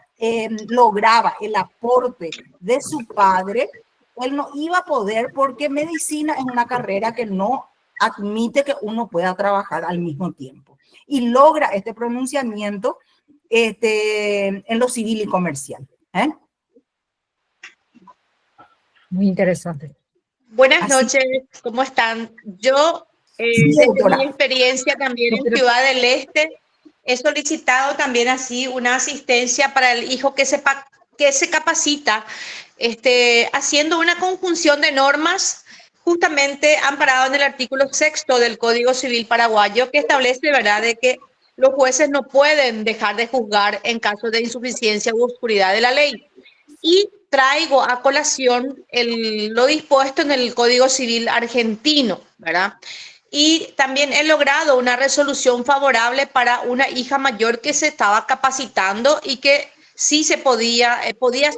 B: lograba el aporte de su padre, él no iba a poder porque medicina es una carrera que no admite que uno pueda trabajar al mismo tiempo. Y logra este pronunciamiento en lo civil y comercial.
D: Muy interesante.
E: Buenas noches, ¿cómo están? Yo, desde mi experiencia también en Ciudad del Este, he solicitado también así una asistencia para el hijo que se capacita, haciendo una conjunción de normas justamente amparado en el artículo 6º del Código Civil paraguayo, que establece, ¿verdad?, de que los jueces no pueden dejar de juzgar en caso de insuficiencia u oscuridad de la ley. Y traigo a colación lo dispuesto en el Código Civil argentino, ¿verdad? Y también he logrado una resolución favorable para una hija mayor que se estaba capacitando y que sí se podía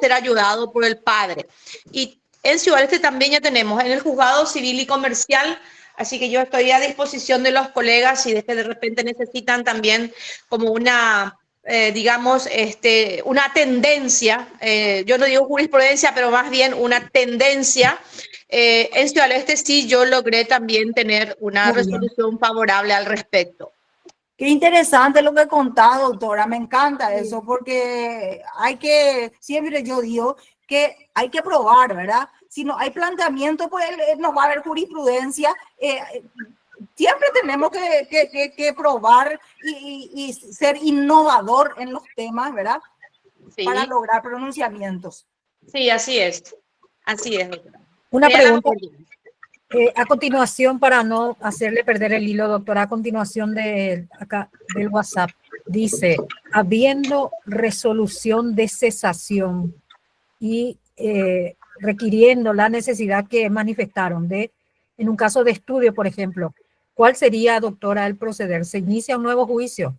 E: ser ayudado por el padre. Y en Ciudad Este también ya tenemos en el juzgado civil y comercial, así que yo estoy a disposición de los colegas si de repente necesitan también como una... digamos, una tendencia, yo no digo jurisprudencia, pero más bien una tendencia. En Ciudad del Este sí yo logré también tener una resolución favorable al respecto.
B: Qué interesante lo que contás, doctora, me encanta eso, porque siempre yo digo que hay que probar, ¿verdad? Si no hay planteamiento, pues no va a haber jurisprudencia. Siempre tenemos que probar y ser innovador en los temas, ¿verdad? Sí. Para lograr pronunciamientos.
E: Sí, así es. Así es, doctora.
D: Una pregunta. A continuación, para no hacerle perder el hilo, doctora, a continuación del WhatsApp, dice, habiendo resolución de cesación y requiriendo la necesidad que manifestaron en un caso de estudio, por ejemplo, ¿cuál sería, doctora, el proceder? ¿Se inicia un nuevo juicio?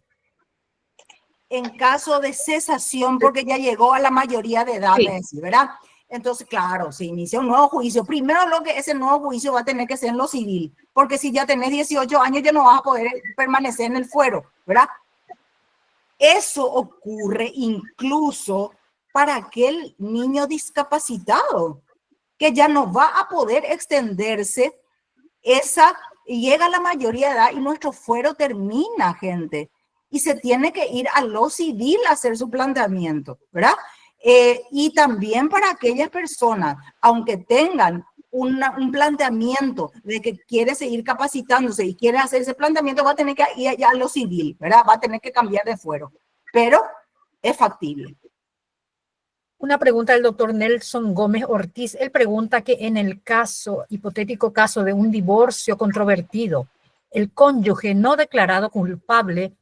B: En caso de cesación, porque ya llegó a la mayoría de edad, sí, ¿verdad? Entonces, claro, se inicia un nuevo juicio. Primero, ese nuevo juicio va a tener que ser en lo civil, porque si ya tenés 18 años, ya no vas a poder permanecer en el fuero, ¿verdad? Eso ocurre incluso para aquel niño discapacitado, que ya no va a poder extenderse llega a la mayoría de edad y nuestro fuero termina, gente, y se tiene que ir a lo civil a hacer su planteamiento, ¿verdad? Y también para aquellas personas, aunque tengan un planteamiento de que quiere seguir capacitándose y quiere hacer ese planteamiento, va a tener que ir allá a lo civil, ¿verdad? Va a tener que cambiar de fuero, pero es factible.
D: Una pregunta del doctor Nelson Gómez Ortiz. Él pregunta que en el hipotético caso de un divorcio controvertido, el cónyuge no declarado culpable,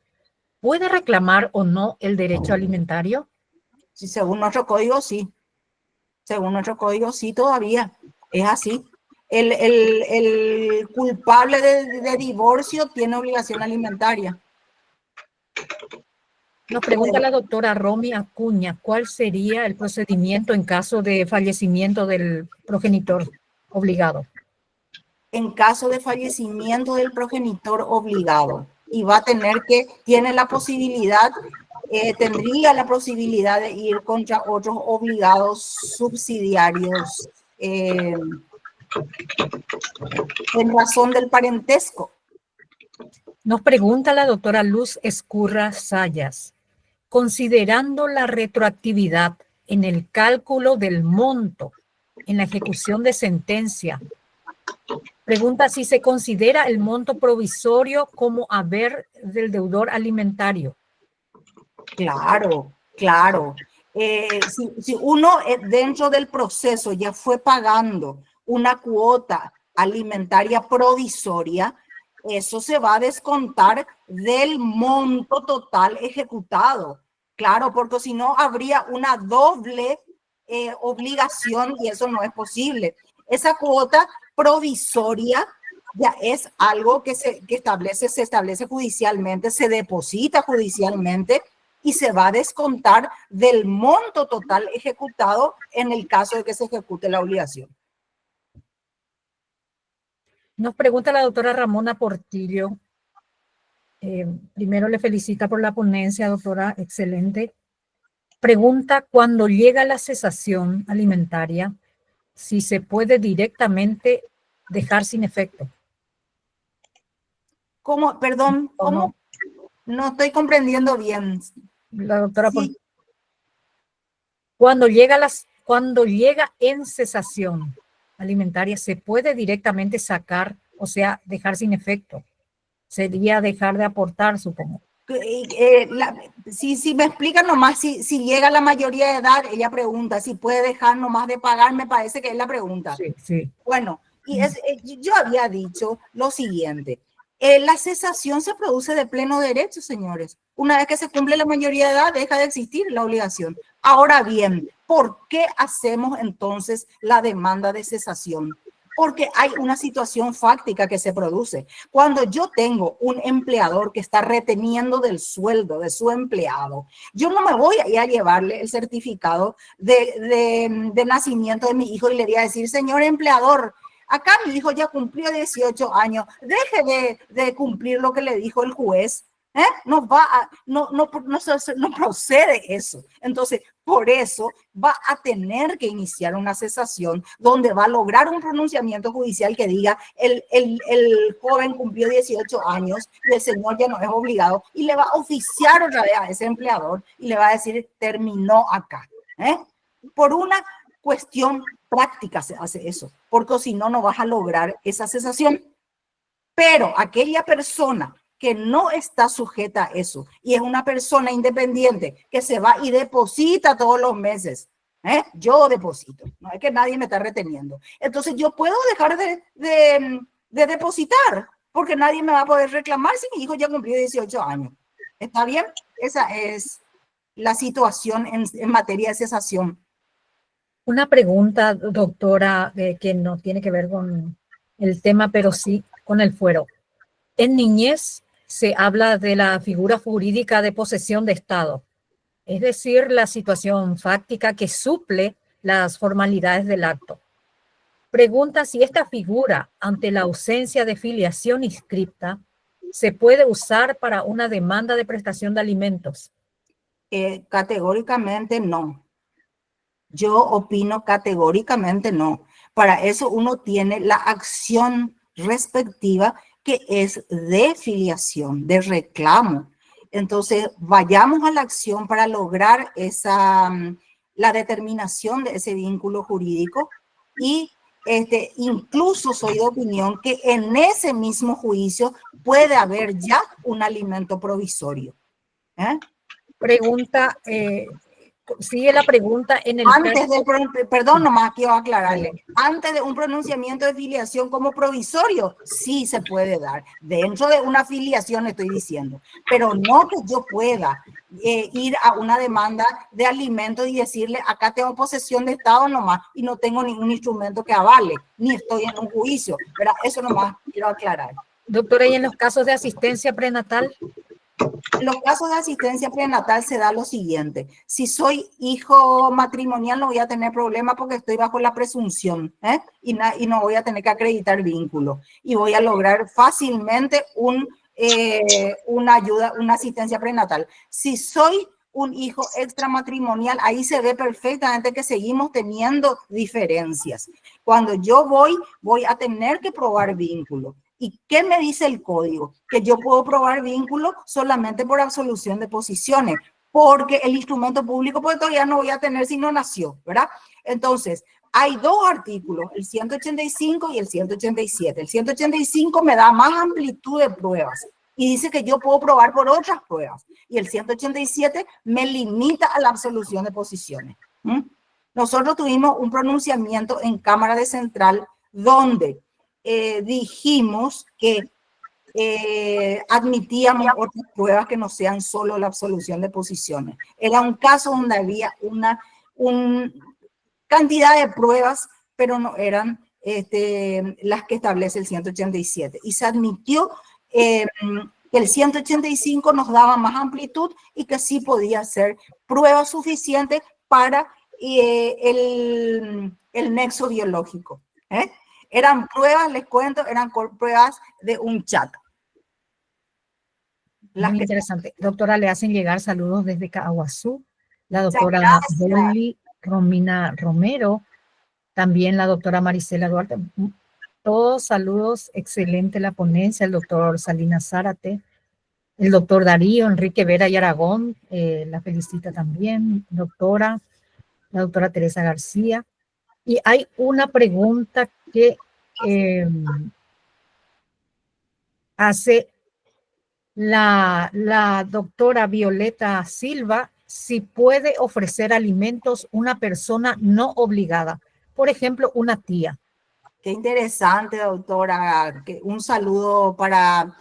D: ¿puede reclamar o no el derecho alimentario?
B: Sí, según nuestro código, sí. Según nuestro código, sí, todavía. Es así. El culpable de divorcio tiene obligación alimentaria.
D: Nos pregunta la doctora Romy Acuña, ¿cuál sería el procedimiento en caso de fallecimiento del progenitor obligado?
B: En caso de fallecimiento del progenitor obligado, y tendría la posibilidad de ir contra otros obligados subsidiarios en razón del parentesco.
D: Nos pregunta la doctora Luz Escurra Sayas, considerando la retroactividad en el cálculo del monto en la ejecución de sentencia, pregunta si se considera el monto provisorio como haber del deudor alimentario.
B: Claro, claro. Si uno dentro del proceso ya fue pagando una cuota alimentaria provisoria, eso se va a descontar del monto total ejecutado. Claro, porque si no habría una doble obligación y eso no es posible. Esa cuota provisoria ya es algo que se establece judicialmente, se deposita judicialmente y se va a descontar del monto total ejecutado en el caso de que se ejecute la obligación.
D: Nos pregunta la doctora Ramona Portillo. Primero le felicita por la ponencia, doctora, excelente. Pregunta, cuando llega la cesación alimentaria, si se puede directamente dejar sin efecto.
B: ¿Cómo? Perdón, ¿cómo? No estoy comprendiendo bien.
D: La doctora,
B: sí.
D: Cuando llega en cesación alimentaria, ¿se puede directamente sacar, o sea, dejar sin efecto? Sería dejar de aportar, supongo.
B: Si me explican nomás, si llega la mayoría de edad, ella pregunta si puede dejar nomás de pagar, me parece que es la pregunta.
D: Sí, sí.
B: Bueno, yo había dicho lo siguiente. La cesación se produce de pleno derecho, señores. Una vez que se cumple la mayoría de edad, deja de existir la obligación. Ahora bien, ¿por qué hacemos entonces la demanda de cesación? Porque hay una situación fáctica que se produce. Cuando yo tengo un empleador que está reteniendo del sueldo de su empleado, yo no me voy a ir a llevarle el certificado de nacimiento de mi hijo y le voy a decir, señor empleador, acá mi hijo ya cumplió 18 años, deje de cumplir lo que le dijo el juez. No procede eso. Entonces, por eso va a tener que iniciar una cesación donde va a lograr un pronunciamiento judicial que diga el joven cumplió 18 años y el señor ya no es obligado, y le va a oficiar otra vez a ese empleador y le va a decir terminó acá. Por una cuestión práctica se hace eso, porque si no, no vas a lograr esa cesación. Pero aquella persona que no está sujeta a eso y es una persona independiente que se va y deposita todos los meses, yo deposito, no es que nadie me está reteniendo, entonces yo puedo dejar de depositar porque nadie me va a poder reclamar si mi hijo ya cumplió 18 años. ¿Está bien? Esa es la situación en materia de cesación.
D: Una pregunta, doctora, que no tiene que ver con el tema, pero sí con el fuero. En niñez se habla de la figura jurídica de posesión de Estado, es decir, la situación fáctica que suple las formalidades del acto. Pregunta si esta figura, ante la ausencia de filiación inscripta, se puede usar para una demanda de prestación de alimentos.
B: Categóricamente no. Yo opino categóricamente no. Para eso uno tiene la acción respectiva que es de filiación, de reclamo. Entonces, vayamos a la acción para lograr la determinación de ese vínculo jurídico y incluso soy de opinión que en ese mismo juicio puede haber ya un alimento provisorio.
D: Pregunta, sigue la pregunta en el...
B: Perdón, nomás quiero aclararle. Antes de un pronunciamiento de filiación como provisorio, sí se puede dar. Dentro de una filiación estoy diciendo. Pero no que yo pueda ir a una demanda de alimentos y decirle, acá tengo posesión de Estado nomás y no tengo ningún instrumento que avale, ni estoy en un juicio. Pero eso nomás quiero aclarar.
D: Doctora, ¿y en los casos de asistencia prenatal?
B: En los casos de asistencia prenatal se da lo siguiente. Si soy hijo matrimonial no voy a tener problema porque estoy bajo la presunción y no voy a tener que acreditar vínculo. Y voy a lograr fácilmente una ayuda, una asistencia prenatal. Si soy un hijo extramatrimonial, ahí se ve perfectamente que seguimos teniendo diferencias. Cuando yo voy a tener que probar vínculo. ¿Y qué me dice el código? Que yo puedo probar vínculo solamente por absolución de posiciones, porque el instrumento público pues todavía no voy a tener si no nació, ¿verdad? Entonces, hay dos artículos, el 185 y el 187. El 185 me da más amplitud de pruebas y dice que yo puedo probar por otras pruebas. Y el 187 me limita a la absolución de posiciones. Nosotros tuvimos un pronunciamiento en Cámara de Central donde dijimos que admitíamos otras pruebas que no sean solo la absolución de posiciones. Era un caso donde había una cantidad de pruebas, pero no eran las que establece el 187. Y se admitió que el 185 nos daba más amplitud y que sí podía ser prueba suficiente para el nexo biológico. Eran pruebas, les cuento, eran pruebas de un chat.
D: Muy interesante. Doctora, le hacen llegar saludos desde Caguazú. La doctora Dolly Romina Romero, también la doctora Marisela Duarte. Todos saludos, excelente la ponencia. El doctor Salinas Zárate, el doctor Darío Enrique Vera y Aragón, la felicita también, doctora, la doctora Teresa García. Y hay una pregunta que hace la doctora Violeta Silva, si puede ofrecer alimentos una persona no obligada, por ejemplo, una tía.
B: Qué interesante, doctora. Un saludo para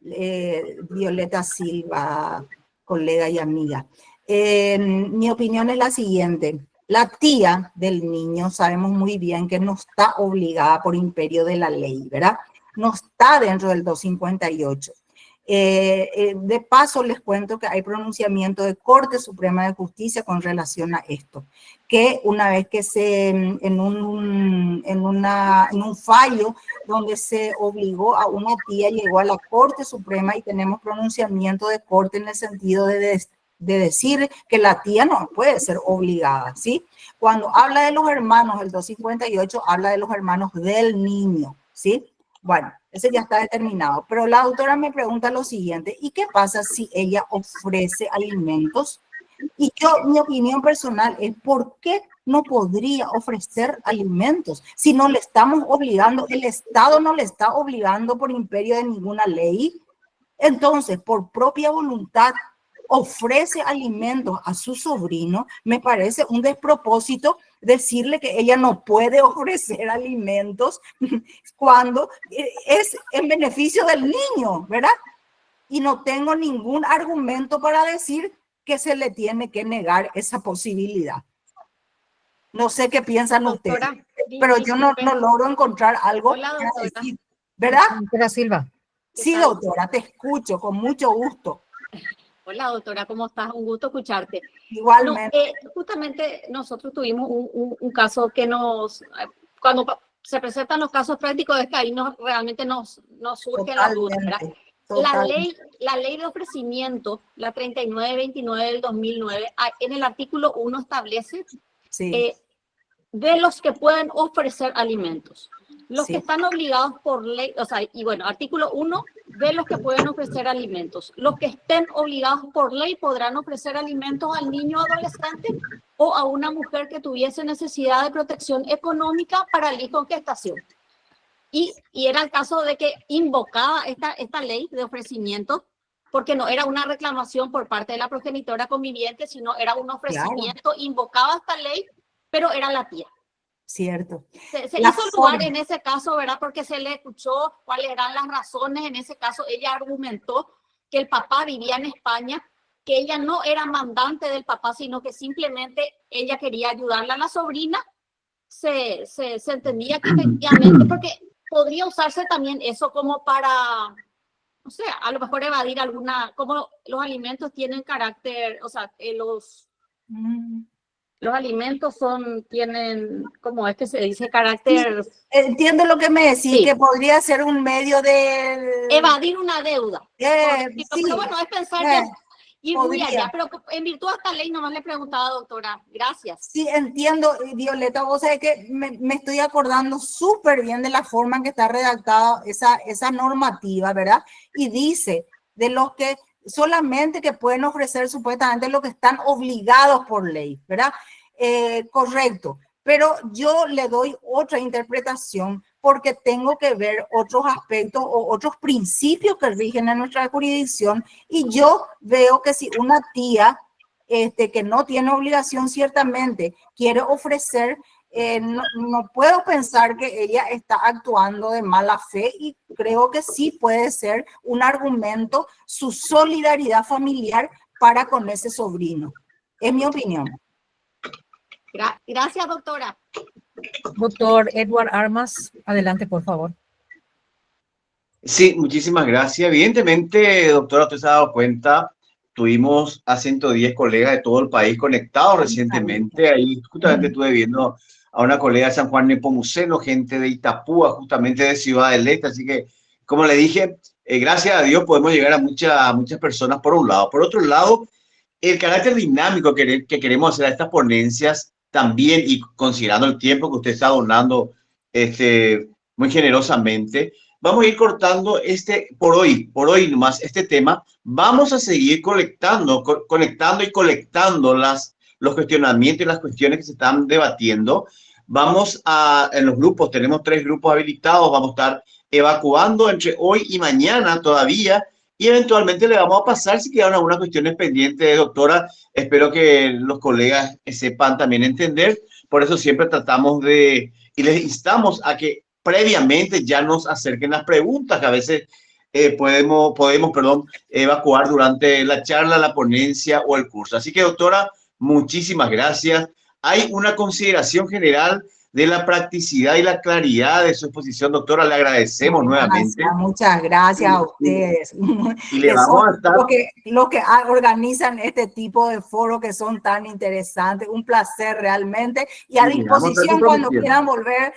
B: Violeta Silva, colega y amiga. Mi opinión es la siguiente. La tía del niño sabemos muy bien que no está obligada por imperio de la ley, ¿verdad? No está dentro del 258. De paso, les cuento que hay pronunciamiento de Corte Suprema de Justicia con relación a esto, que una vez que en un fallo donde se obligó a una tía, llegó a la Corte Suprema y tenemos pronunciamiento de Corte en el sentido de decir que la tía no puede ser obligada, ¿sí? Cuando habla de los hermanos, el 258 habla de los hermanos del niño, ¿sí? Bueno, ese ya está determinado. Pero la doctora me pregunta lo siguiente, ¿y qué pasa si ella ofrece alimentos? Y mi opinión personal es, ¿por qué no podría ofrecer alimentos? Si no le estamos obligando, el Estado no le está obligando por imperio de ninguna ley. Entonces, por propia voluntad, ofrece alimentos a su sobrino. Me parece un despropósito decirle que ella no puede ofrecer alimentos cuando es en beneficio del niño, ¿verdad? Y no tengo ningún argumento para decir que se le tiene que negar esa posibilidad. No sé qué piensan ustedes, pero yo no logro encontrar algo.
F: Hola, doctora.
B: Decir, ¿verdad?
D: Doctora Silva.
B: Sí, doctora, te escucho con mucho gusto.
F: Hola, doctora, ¿cómo estás? Un gusto escucharte.
B: Igualmente.
F: Justamente nosotros tuvimos un caso que cuando se presentan los casos prácticos, es que ahí realmente nos surge la duda, ¿verdad? La ley de ofrecimiento, la 3929 del 2009, en el artículo 1 establece de los que pueden ofrecer alimentos. Los que están obligados por ley, o sea, y bueno, artículo 1, de los que pueden ofrecer alimentos. Los que estén obligados por ley podrán ofrecer alimentos al niño adolescente o a una mujer que tuviese necesidad de protección económica para el hijo en gestación. Y era el caso de que invocaba esta ley de ofrecimiento, porque no era una reclamación por parte de la progenitora conviviente, sino era un ofrecimiento, invocaba esta ley, pero era la tía.
B: Cierto.
F: Se hizo lugar en ese caso, ¿verdad? Porque se le escuchó cuáles eran las razones. En ese caso, ella argumentó que el papá vivía en España, que ella no era mandante del papá, sino que simplemente ella quería ayudarle a la sobrina. Se entendía que efectivamente, porque podría usarse también eso como para, no sé, a lo mejor evadir como los alimentos tienen carácter, o sea, los alimentos tienen, ¿cómo es que se dice? Carácter...
B: Entiendo lo que me decís,
F: sí,
B: que podría ser un medio de...
F: evadir una deuda.
B: Sí.
F: Pero bueno, es pensar que... ir muy
B: Podría.
F: allá, pero en virtud de esta ley nomás le preguntaba, doctora. Gracias.
B: Sí, entiendo, Violeta, vos sabés que me estoy acordando súper bien de la forma en que está redactada esa normativa, ¿verdad? Y dice, de los que solamente que pueden ofrecer supuestamente lo que están obligados por ley, ¿verdad? Correcto, pero yo le doy otra interpretación porque tengo que ver otros aspectos o otros principios que rigen en nuestra jurisdicción, y yo veo que si una tía que no tiene obligación ciertamente quiere ofrecer, no puedo pensar que ella está actuando de mala fe, y creo que sí puede ser un argumento su solidaridad familiar para con ese sobrino. Es mi opinión.
F: Gracias, doctora.
D: Doctor Edward Armas, adelante, por favor.
A: Sí, muchísimas gracias. Evidentemente, doctora, usted se ha dado cuenta, tuvimos a 110 colegas de todo el país conectados recientemente. Ahí justamente estuve viendo a una colega de San Juan Nepomuceno, gente de Itapúa, justamente de Ciudad del Este. Así que, como le dije, gracias a Dios podemos llegar a muchas personas por un lado. Por otro lado, el carácter dinámico que queremos hacer a estas ponencias también, y considerando el tiempo que usted está donando muy generosamente, vamos a ir cortando por hoy nomás este tema. Vamos a seguir conectando y colectando los cuestionamientos y las cuestiones que se están debatiendo. En los grupos, tenemos 3 grupos habilitados, vamos a estar evacuando entre hoy y mañana todavía, y eventualmente le vamos a pasar si quedan algunas cuestiones pendientes, doctora. Espero que los colegas sepan también entender. Por eso siempre tratamos y les instamos a que previamente ya nos acerquen las preguntas que a veces podemos evacuar durante la charla, la ponencia o el curso. Así que, doctora, muchísimas gracias. Hay una consideración general de la practicidad y la claridad de su exposición, doctora. Le agradecemos nuevamente.
B: Muchas gracias a ustedes.
A: Y le vamos a estar...
B: Los que organizan este tipo de foros que son tan interesantes. Un placer realmente. Y a disposición cuando quieran volver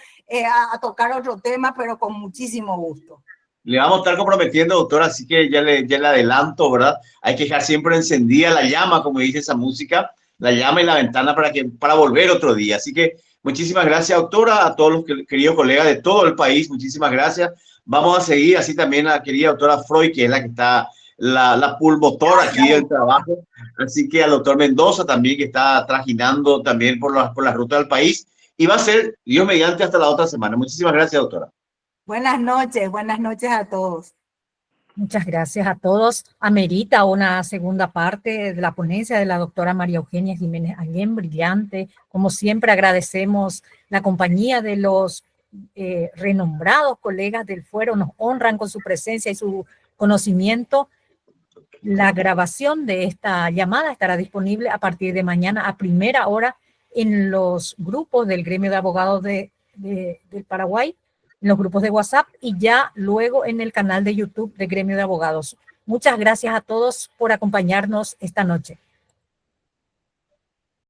B: a tocar otro tema, pero con muchísimo gusto.
A: Le vamos a estar comprometiendo, doctora, así que ya le adelanto, ¿verdad? Hay que dejar siempre encendida la llama, como dice esa música, la llama y la ventana para volver otro día. Así que muchísimas gracias, doctora, a todos los queridos colegas de todo el país, muchísimas gracias. Vamos a seguir así también a la querida doctora Freud, que es la que está la pulmotora aquí del trabajo. Así que al doctor Mendoza también, que está trajinando también por las rutas del país. Y va a ser, Dios mediante, hasta la otra semana. Muchísimas gracias, doctora.
B: Buenas noches a todos.
D: Muchas gracias a todos. Amerita una segunda parte de la ponencia de la doctora María Eugenia Jiménez Allén, brillante. Como siempre, agradecemos la compañía de los renombrados colegas del fuero, nos honran con su presencia y su conocimiento. La grabación de esta llamada estará disponible a partir de mañana a primera hora en los grupos del Gremio de Abogados del Paraguay, en los grupos de WhatsApp, y ya luego en el canal de YouTube de Gremio de Abogados. Muchas gracias a todos por acompañarnos esta noche.